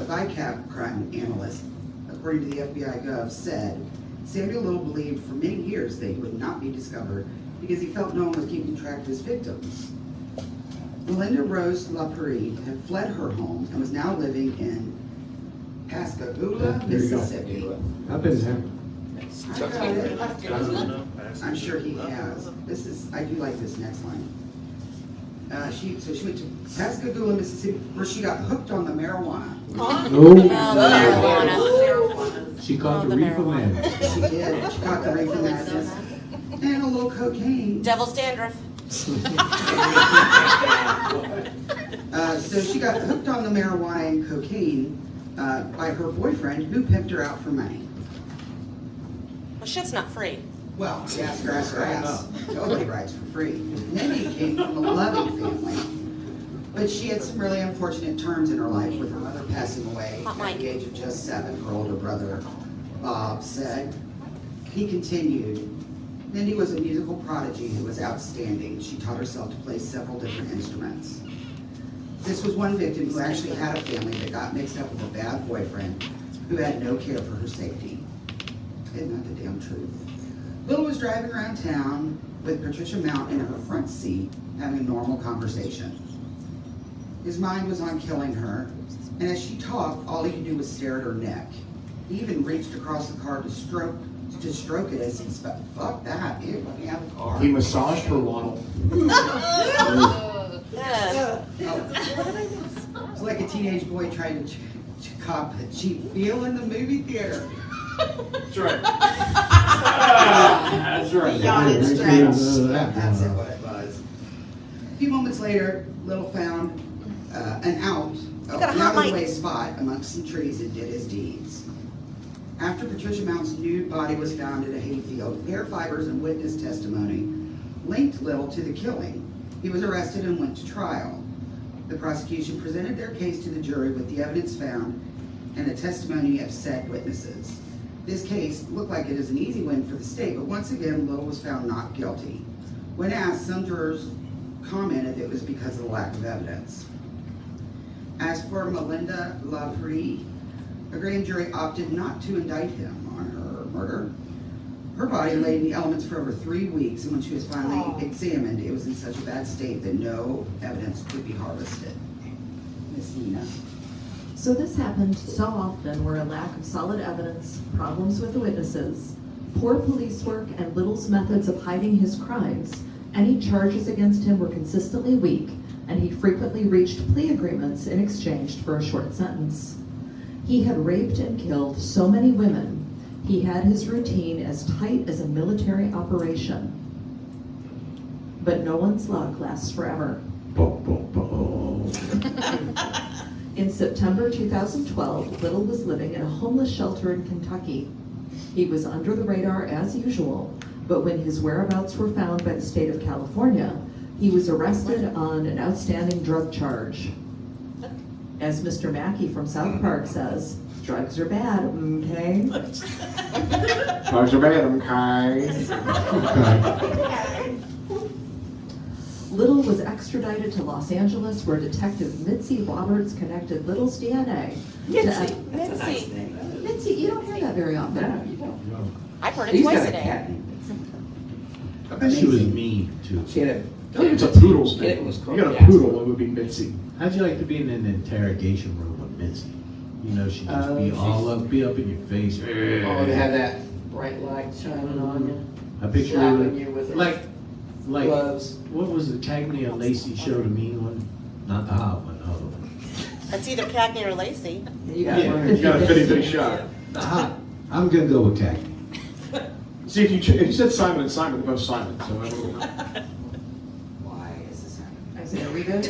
VICAP crime analyst, according to the FBI Gov, said Samuel Little believed for many years that he would not be discovered because he felt no one was keeping track of his victims. Melinda Rose Lapre had fled her home and was now living in Pascagoula, There you go. Mississippi. I've been there. I got it. I'm sure he has. I do like this next line. She went to Pascagoula, Mississippi, where she got hooked on the marijuana. No. marijuana. She caught the reefer man. She did. She caught the reefer madness and a little cocaine. Devil's dandruff. So she got hooked on the marijuana and cocaine by her boyfriend, who pimped her out for money. Well, shit's not free. Well, gas, grass, grass. Nobody rides for free. Minnie came from a loving family, but she had some really unfortunate terms in her life, with her mother passing away at the age of just 7. Her older brother, Bob, said. He continued, Minnie was a musical prodigy who was outstanding. She taught herself to play several different instruments. This was one victim who actually had a family that got mixed up with a bad boyfriend who had no care for her safety. Isn't that the damn truth? Little was driving around town with Patricia Mount in her front seat, having a normal conversation. His mind was on killing her, and as she talked, all he could do was stare at her neck. He even reached across the car to stroke it as he spoke. Fuck that, ew, let me out of the car. He massaged her waddle. It's like a teenage boy trying to cop a cheap feel in the movie theater. That's right. That's right. Beyond its stretch. That's it, what it was. A few moments later, Little found an out of the way spot amongst some trees and did his deeds. After Patricia Mount's nude body was found in a hayfield, hair fibers and witness testimony linked Little to the killing. He was arrested and went to trial. The prosecution presented their case to the jury with the evidence found and the testimony of said witnesses. This case looked like it is an easy win for the state, but once again, Little was found not guilty. When asked, some jurors commented it was because of the lack of evidence. As for Melinda Lapre, a grand jury opted not to indict him on her murder. Her body lay in the elements for over 3 weeks, and when she was finally examined, it was in such a bad state that no evidence could be harvested. Miss Nina. So this happened so often, where a lack of solid evidence, problems with the witnesses, poor police work, and Little's methods of hiding his crimes, any charges against him were consistently weak, and he frequently reached plea agreements in exchange for a short sentence. He had raped and killed so many women, he had his routine as tight as a military operation. But no one's luck lasts forever. In September 2012, Little was living in a homeless shelter in Kentucky. He was under the radar as usual, but when his whereabouts were found by the state of California, he was arrested on an outstanding drug charge. As Mr. Mackey from South Park says, Drugs are bad, okay? Drugs are bad, okay. Little was extradited to Los Angeles, where Detective Mitzi Roberts connected Little's DNA Mitzi. Mitzi, you don't hear that very often. No, you don't. I've heard it He's twice got a a day. cat named I bet she was mean too. Mitzi. She had a. I think it's a poodle's It name. was You called got a Jasper. poodle, it would be Mitzi. How'd you like to be in an interrogation room with Mitzi? You know, she'd just be be up in your face. Oh, to have that bright light shining on you. I picture Slapping her you with her like gloves. what was the Cagney and Lacey show, the mean one? Not the hot one, the other one. It's either Cagney or Lacey. You got Yeah, one. You got a bitty shot. The hot. I'm gonna go with Cagney. See, if you said Simon and Simon, they're both Simon, so I don't know. Why is this happening? I said, are we good?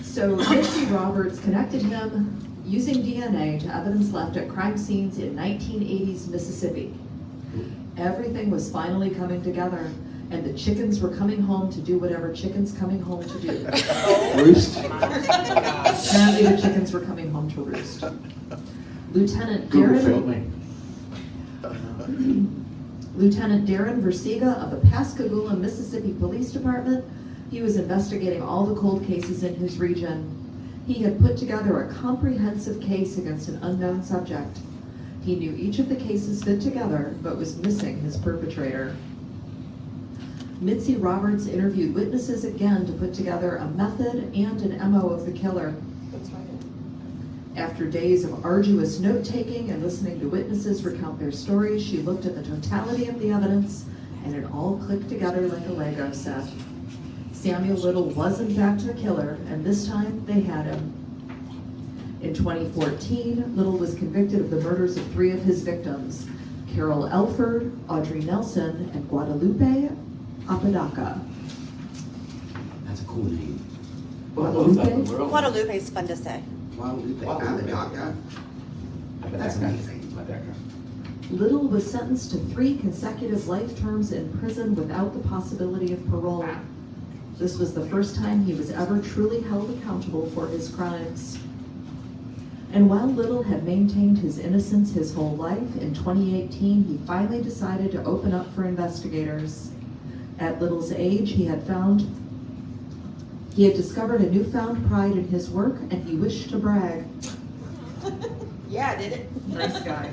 So Mitzi Roberts connected him using DNA to evidence left at crime scenes in 1980s Mississippi. Everything was finally coming together, and the chickens were coming home to do whatever chickens coming home to do. Roost. Apparently the chickens were coming home to roost. Lieutenant Google failed Darren, me. Lieutenant Darren Versiga of the Pascagoula, Mississippi Police Department, he was investigating all the cold cases in his region. He had put together a comprehensive case against an unknown subject. He knew each of the cases fit together, but was missing his perpetrator. Mitzi Roberts interviewed witnesses again to put together a method and an MO of the killer. After days of arduous note-taking and listening to witnesses recount their stories, she looked at the totality of the evidence, and it all clicked together like a Lego set. Samuel Little was in fact the killer, and this time they had him. In 2014, Little was convicted of the murders of 3 of his victims, Carol Elford, Audrey Nelson, and Guadalupe Apodaca. That's a cool name. Guadalupe? Guadalupe is fun to say. Guadalupe Apodaca. That's amazing. Little was sentenced to 3 consecutive life terms in prison without the possibility of parole. This was the first time he was ever truly held accountable for his crimes. And while Little had maintained his innocence his whole life, in 2018 he finally decided to open up for investigators. At Little's age, he had discovered a newfound pride in his work, and he wished to brag. Yeah, I did it. Nice guy.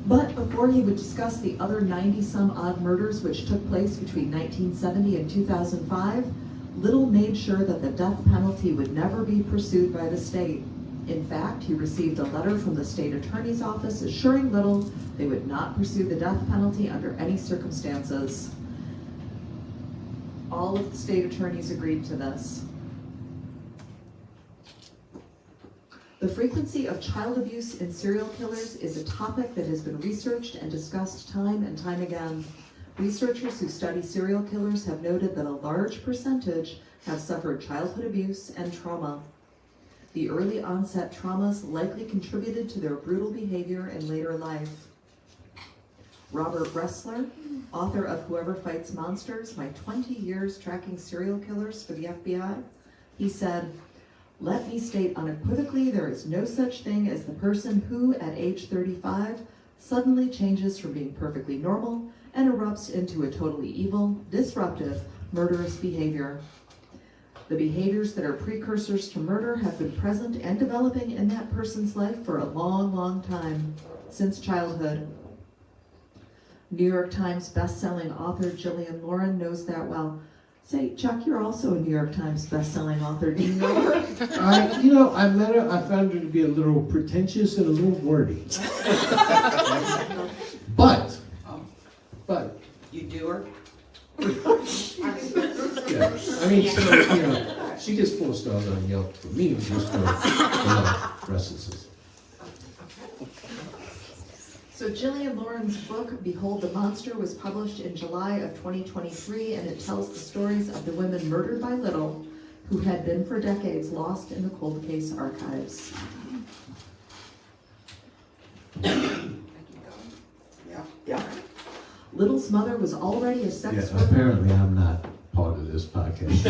But before he would discuss the other 90-some-odd murders which took place between 1970 and 2005, Little made sure that the death penalty would never be pursued by the state. In fact, he received a letter from the state attorney's office assuring Little they would not pursue the death penalty under any circumstances. All of the state attorneys agreed to this. The frequency of child abuse in serial killers is a topic that has been researched and discussed time and time again. Researchers who study serial killers have noted that a large percentage have suffered childhood abuse and trauma. The early onset traumas likely contributed to their brutal behavior in later life. Robert Ressler, author of Whoever Fights Monsters, My 20 Years Tracking Serial Killers for the FBI, he said, "Let me state unequivocally there is no such thing as the person who, at age 35, suddenly changes from being perfectly normal and erupts into a totally evil, disruptive, murderous behavior. The behaviors that are precursors to murder have been present and developing in that person's life for a long, long time, since childhood." New York Times bestselling author Jillian Lauren knows that well. Say, Chuck, you're also a New York Times bestselling author. Do you know her? I met her. I found her to be a little pretentious and a little wordy. But You do her? yeah, I mean, so, she gets 4 stars on Yelp for me, just for the rest of us. So Jillian Lauren's book, Behold the Monster, was published in July of 2023, and it tells the stories of the women murdered by Little, who had been for decades lost in the cold case archives. Yeah. Little's mother was already a sex worker. Apparently I'm not part of this podcast.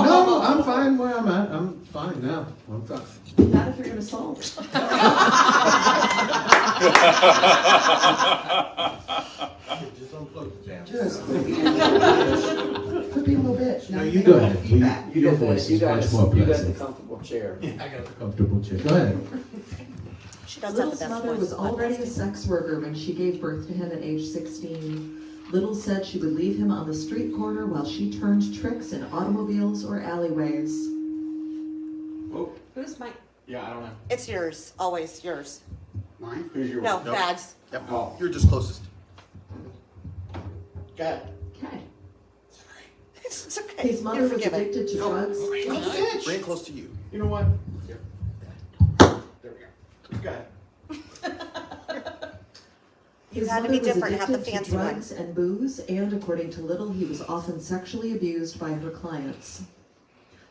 No, I'm fine where I'm at. I'm fine now. I'm fine. Not if you're gonna solve it. Just unplug the jam. Just quit being a little bitch. Quit being a little bitch. No, you go ahead. Feedback. Your voice is much more you got the pleasant. comfortable chair. I got the comfortable chair. Go ahead. She does have the Little's best mother voice. was already a sex worker when she gave birth to him at age 16. Little said she would leave him on the street corner while she turned tricks in automobiles or alleyways. Who's my? Yeah, I don't know. It's yours, always yours. Mine? Who's your No, Nope. Thadd's. Yep. Oh. You're just closest. Go ahead. Okay. It's okay. His mother You're was forgiven. addicted to drugs. Bring it close to you. You know what? Here. There we go. Go ahead. His had to mother be was different, have the addicted to fancy one. drugs and booze, and according to Little, he was often sexually abused by her clients.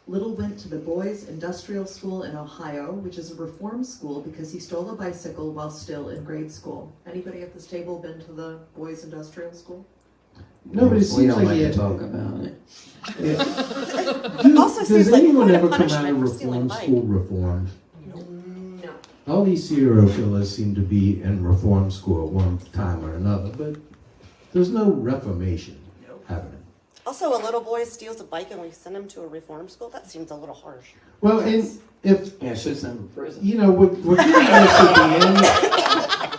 Little went to the Boys Industrial School in Ohio, which is a reform school because he stole a bicycle while still in grade school. Anybody at this table been to the Boys Industrial School? No, but it We seems don't like like he to had. talk about it. Also Does seems like anyone quite a ever come out punishment of for stealing a reform bike. school reformed? No. All these serial killers seem to be in reform school at one time or another, but there's no reformation happening. Also, a little boy steals a bike and we send him to a reform school? That seems a little harsh. Well, and if Yeah, should send them to prison. you know, we're getting this at the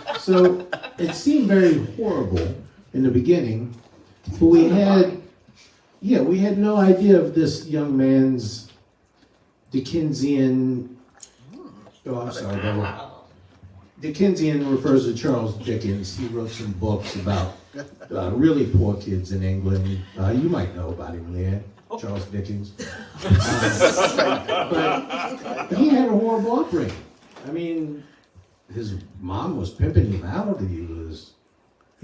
end. So it seemed very horrible in the beginning, but we had no idea of this young man's Dickensian. Oh, I'm sorry, Bella. Dickensian refers to Charles Dickens. He wrote some books about really poor kids in England. You might know about him there, Charles Dickens. But he had a horrible upbringing. I mean, his mom was pimping him out. He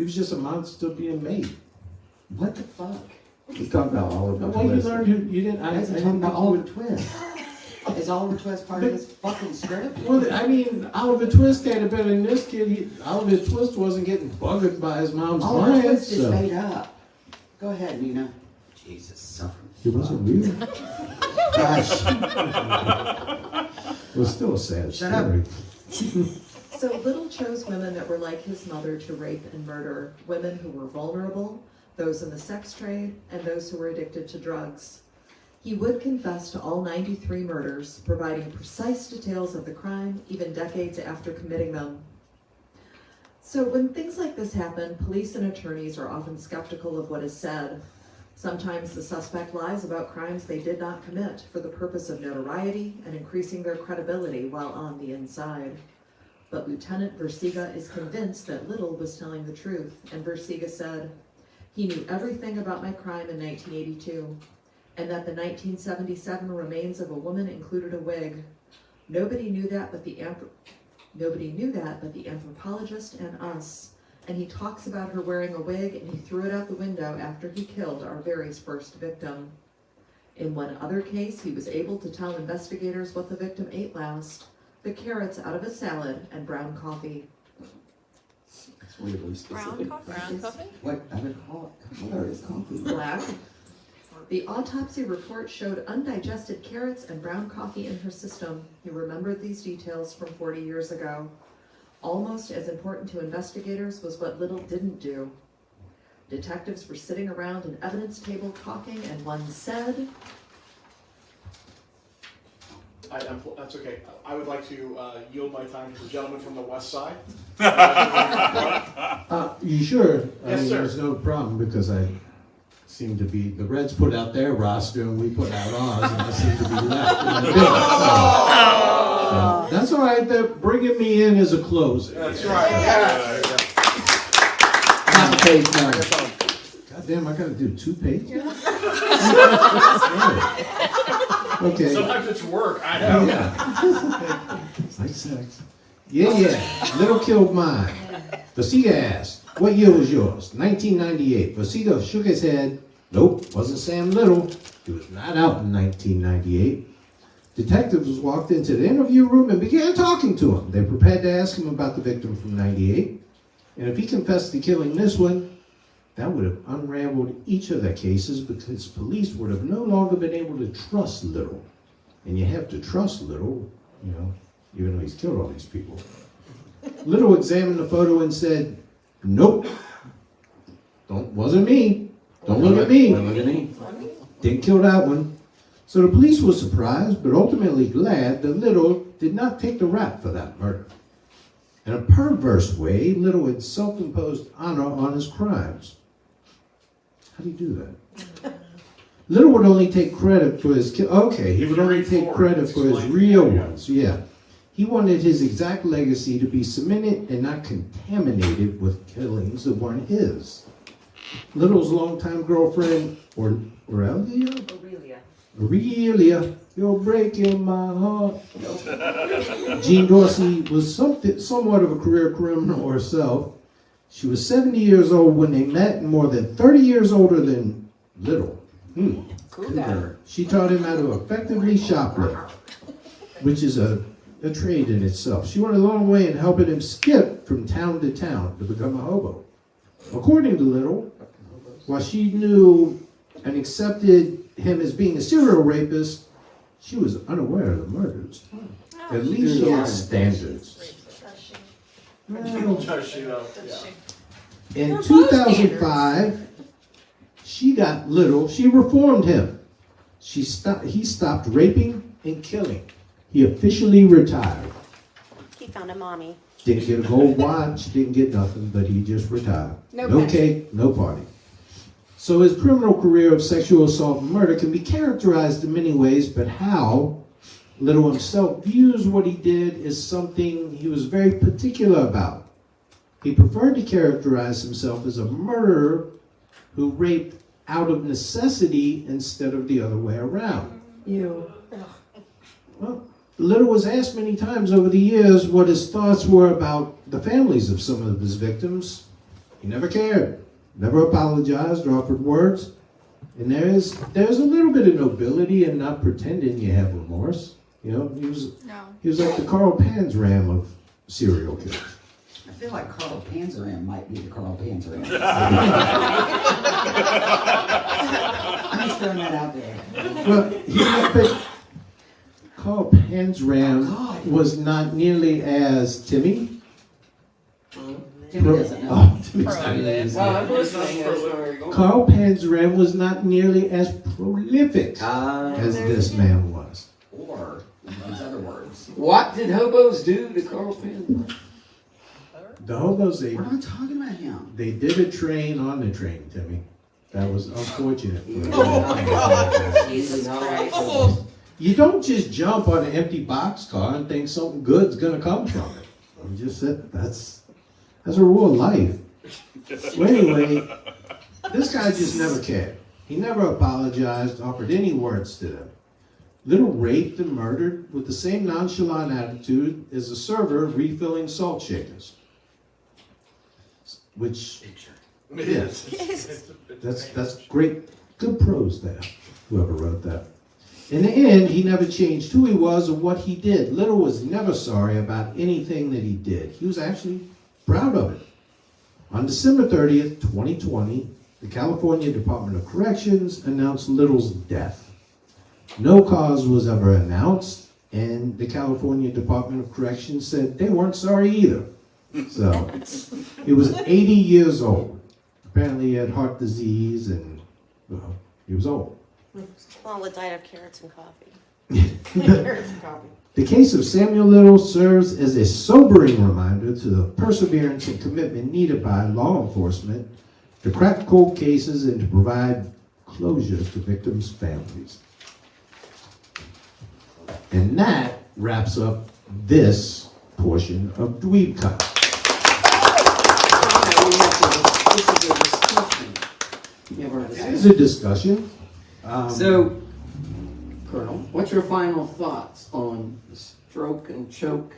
was just a monster being made. What the fuck? He's talking about all of them. Well, you learned you didn't. I wasn't talking about Oliver Twist. Is Oliver Twist part of this fucking script? Well, I mean, Oliver Twist had it better than this kid. Oliver Twist wasn't getting buggered by his mom's Oliver clients. Twist is So. made up. Go ahead, Nina. Jesus, suffering. It wasn't real. Gosh. It was still a sad Shut up. story. So Little chose women that were like his mother to rape and murder, women who were vulnerable, those in the sex trade, and those who were addicted to drugs. He would confess to all 93 murders, providing precise details of the crime, even decades after committing them. So when things like this happen, police and attorneys are often skeptical of what is said. Sometimes the suspect lies about crimes they did not commit for the purpose of notoriety and increasing their credibility while on the inside. But Lieutenant Versiga is convinced that Little was telling the truth, and Versiga said, "He knew everything about my crime in 1982, and that the 1977 remains of a woman included a wig. Nobody knew that but the anthropologist and us. And he talks about her wearing a wig, and he threw it out the window after he killed our very first victim. In one other case, he was able to tell investigators what the victim ate last: the carrots out of a salad and brown coffee." It's weirdly specific. Brown coffee? What other color is coffee? Black. The autopsy report showed undigested carrots and brown coffee in her system. He remembered these details from 40 years ago. Almost as important to investigators was what Little didn't do. Detectives were sitting around an evidence table talking, and one said, That's okay. I would like to yield my time to the gentleman from the west side. You sure? Yes, sir. There's no problem because I seem to be, the Reds put out their roster and we put out ours, and I seem to be left in the middle. So that's all right. They're bringing me in as a closer. That's right. Top of page now. God damn, I gotta do 2 pages? Okay. Sometimes it's work. I know. Yeah. It's like sex. Yeah. Little killed mine. Versiga asked, "What year was yours?" 1998. Versiga shook his head. Nope, wasn't Sam Little. He was not out in 1998. Detectives walked into the interview room and began talking to him. They were prepared to ask him about the victim from 98. And if he confessed to killing this one, that would have unraveled each of their cases because police would have no longer been able to trust Little. And you have to trust Little you know, even though he's killed all these people. Little examined the photo and said, nope, wasn't me. Don't look at me. Don't look at me. Didn't kill that one. So the police were surprised, but ultimately glad that Little did not take the rap for that murder. In a perverse way, Little had self-imposed honor on his crimes. How do you do that? Little would only take credit for his he would only take credit for his real ones. Yeah. He wanted his exact legacy to be cemented and not contaminated with killings that weren't his. Little's longtime girlfriend, Aurelia, you're breaking my heart. Jean Dorsey was somewhat of a career criminal herself. She was 70 years old when they met and more than 30 years older than Little. She taught him how to effectively shoplift, which is a trade in itself. She went a long way in helping him skip from town to town to become a hobo. According to Little, while she knew and accepted him as being a serial rapist, she was unaware of the murders. At least she had standards. In 2005, she reformed him. He stopped raping and killing. He officially retired. He found a mommy. Didn't get a gold watch, didn't get nothing, but he just retired. No cake, no party. So his criminal career of sexual assault and murder can be characterized in many ways, but how Little himself views what he did is something he was very particular about. He preferred to characterize himself as a murderer who raped out of necessity instead of the other way around. Well, Little was asked many times over the years what his thoughts were about the families of some of his victims. He never cared, never apologized or offered words. And there's a little bit of nobility in not pretending you have remorse. You know, he was like the Carl Panzram of serial killers. I feel like Carl Panzram might be the Carl Panzram. I'm just throwing that out there. Well, Carl Panzram was not nearly as Timmy. Timmy doesn't know. Carl Panzram was not nearly as prolific as this man was. Or, in these other words. What did hobos do to Carl Panzram? The hobos, we're not talking about him. They did a train on the train, Timmy. That was unfortunate. Jesus Christ. You don't just jump on an empty boxcar and think something good's gonna come from it. I'm just saying, that's a rule of life. So anyway, this guy just never cared. He never apologized, offered any words to them. Little raped and murdered with the same nonchalant attitude as a server refilling salt shakers. Which, yes, that's great, good prose there, whoever wrote that. In the end, he never changed who he was or what he did. Little was never sorry about anything that he did. He was actually proud of it. On December 30th, 2020, the California Department of Corrections announced Little's death. No cause was ever announced, and the California Department of Corrections said they weren't sorry either. So, he was 80 years old. Apparently he had heart disease and, well, he was old. Well, it died of carrots and coffee. The case of Samuel Little serves as a sobering reminder to the perseverance and commitment needed by law enforcement to crack cold cases and to provide closure to victims' families. And that wraps up this portion of Dweebcon. It is a discussion. So, Colonel, what's your final thoughts on the stroke and choke?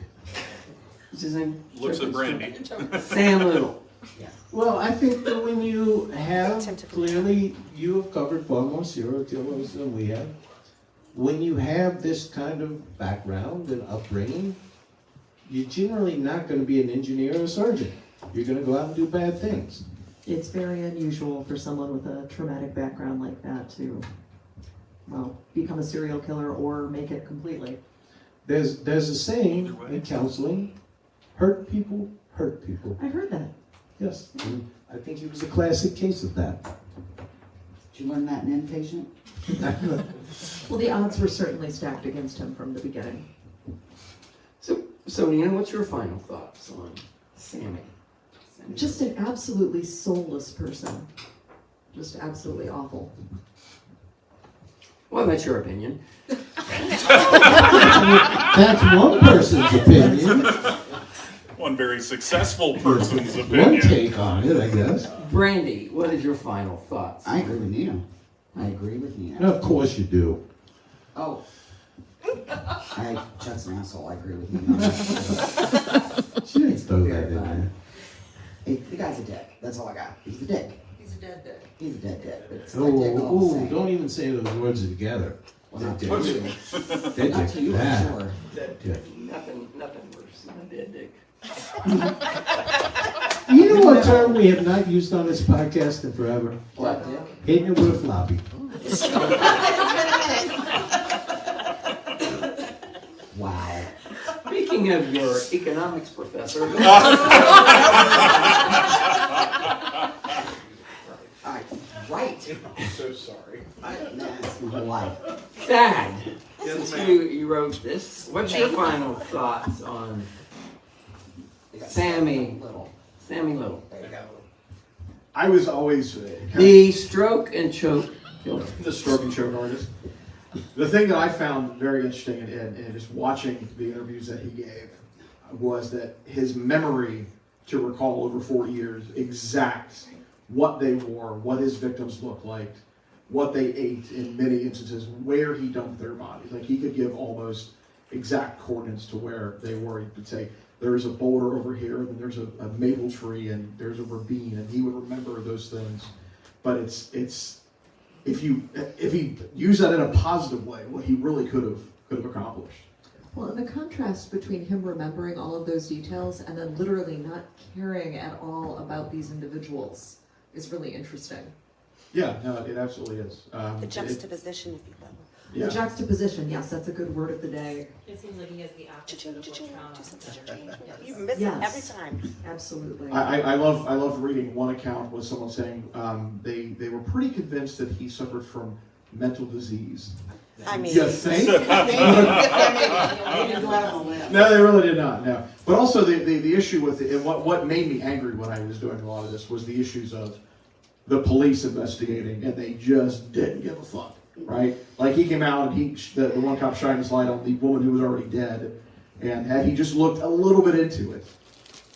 What's his name? Looks at Brandy. Sam Little. Well, I think that when you have, clearly, you have covered far more serial killers than we have. When you have this kind of background and upbringing, you're generally not going to be an engineer or a surgeon. You're going to go out and do bad things. It's very unusual for someone with a traumatic background like that to, well, become a serial killer or make it completely. There's a saying in counseling, hurt people hurt people. I heard that. Yes, and I think he was a classic case of that. Did you learn that in inpatient? Well, the odds were certainly stacked against him from the beginning. So Nina, what's your final thoughts on Sammy? Just an absolutely soulless person. Just absolutely awful. Well, that's your opinion. That's one person's opinion. One very successful person's One opinion. take on it, I guess. Brandy, what is your final thoughts? I agree with Nina. I agree with Nina. Of course you do. Oh. Chuck's an asshole. I agree with Nina. She didn't throw that in there. Hey, the guy's a dick. That's all I got. He's a dick. He's a dead dick. He's a dead dick. But it's a dead dick all the same. Don't even say those words together. Well, not Dead to dick. you. Dead Not dick. to you, Bad. I'm sure. Nothing worse than a dead dick. You know what term we have not used on this podcast in forever? What, dick? Hitting it with a floppy. Wow. Speaking of your economics professor. Right. I'm so sorry. That's my whole life. Thadd, since you wrote this, what's your final thoughts on Sammy Little? I was always The stroke and choke killer. the stroke and choke artist. The thing that I found very interesting in just watching the interviews that he gave was that his memory to recall over 40 years exact what they wore, what his victims looked like, what they ate in many instances, where he dumped their bodies. Like he could give almost exact coordinates to where they were. He could say, there's a boulder over here, and then there's a maple tree, and there's a ravine, and he would remember those things. But it's if he used that in a positive way, what he really could have accomplished. Well, and the contrast between him remembering all of those details and then literally not caring at all about these individuals is really interesting. Yeah, no, it absolutely is. The juxtaposition, if you will. Yeah. The juxtaposition, yes, that's a good word of the day. It seems like he has the opposite of what's You miss it every time. Absolutely. I love reading one account with someone saying they were pretty convinced that he suffered from mental disease. I mean, You think? They didn't go out on a limb. No, they really did not. No, but also the issue with it, and what made me angry when I was doing a lot of this was the issues of the police investigating, and they just didn't give a fuck. Right? Like he came out and the one cop shined his light on the woman who was already dead, and had he just looked a little bit into it,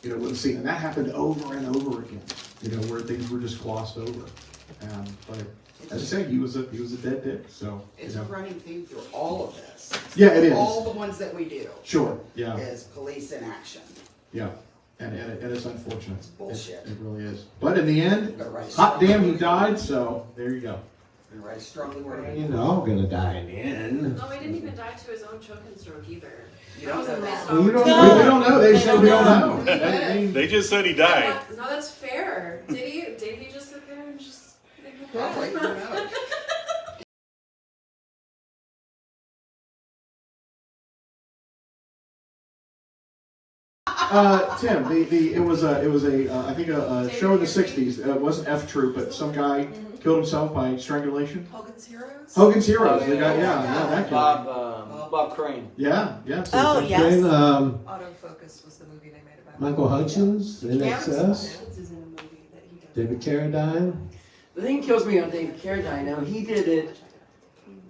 would have seen. And that happened over and over again. Where things were just glossed over. But as I say, he was a dead dick. So It's a running theme through all of this. Yeah, it is. All the ones that we do. Sure. Yeah. Is police in action. Yeah. And it's unfortunate. It's bullshit. It really is. But in the end, Gotta write a hot strong damn, he word. died. So there you go. Gonna write a strongly worded. You know, I'm gonna die in the end. No, he didn't even die to his own choke and stroke either. You don't know that. Well, you don't We know. don't know. They said we don't know. They just said he died. No, that's fair. Did he just sit there and just Probably. Who knows? Tim, it was a I think a show in the '60s. It wasn't F Troop, but some guy killed himself by strangulation. Hogan's Heroes? Hogan's Heroes. Oh, The guy, yeah. that guy. Bob Crane. Yeah. So Oh, it's- yes. Then, Autofocus was the movie they made about Michael Hutchins, In Excess, This is in a movie that he does. David Carradine. The thing that kills me on David Carradine now, he did it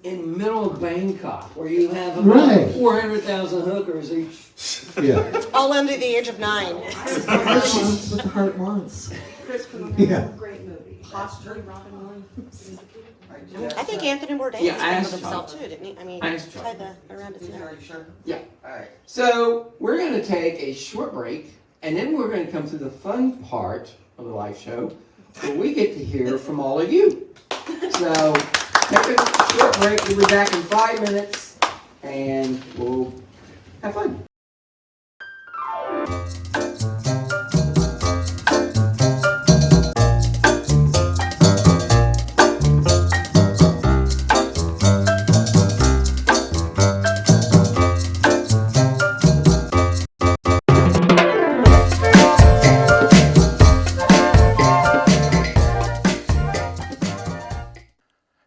in middle of Bangkok, where you have about Right. 400,000 hookers each. Yeah. All under the age of 9. Heart wants what the heart wants. Chris Columbus, Yeah. great movie. Posture, Robin Williams. I think Anthony Bourdain Yeah, I yeah, asked himself Chuck. too, didn't he? I mean, I asked Chuck. tried to around his neck. Are you sure? Yeah. Alright. So we're going to take a short break, and then we're going to come to the fun part of the live show, where we get to hear from all of you. So take a short break. We'll be back in 5 minutes, and we'll have fun.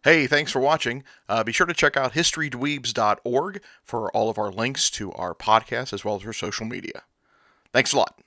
Hey, thanks for watching. Be sure to check out historydweebs.org for all of our links to our podcast as well as our social media. Thanks a lot.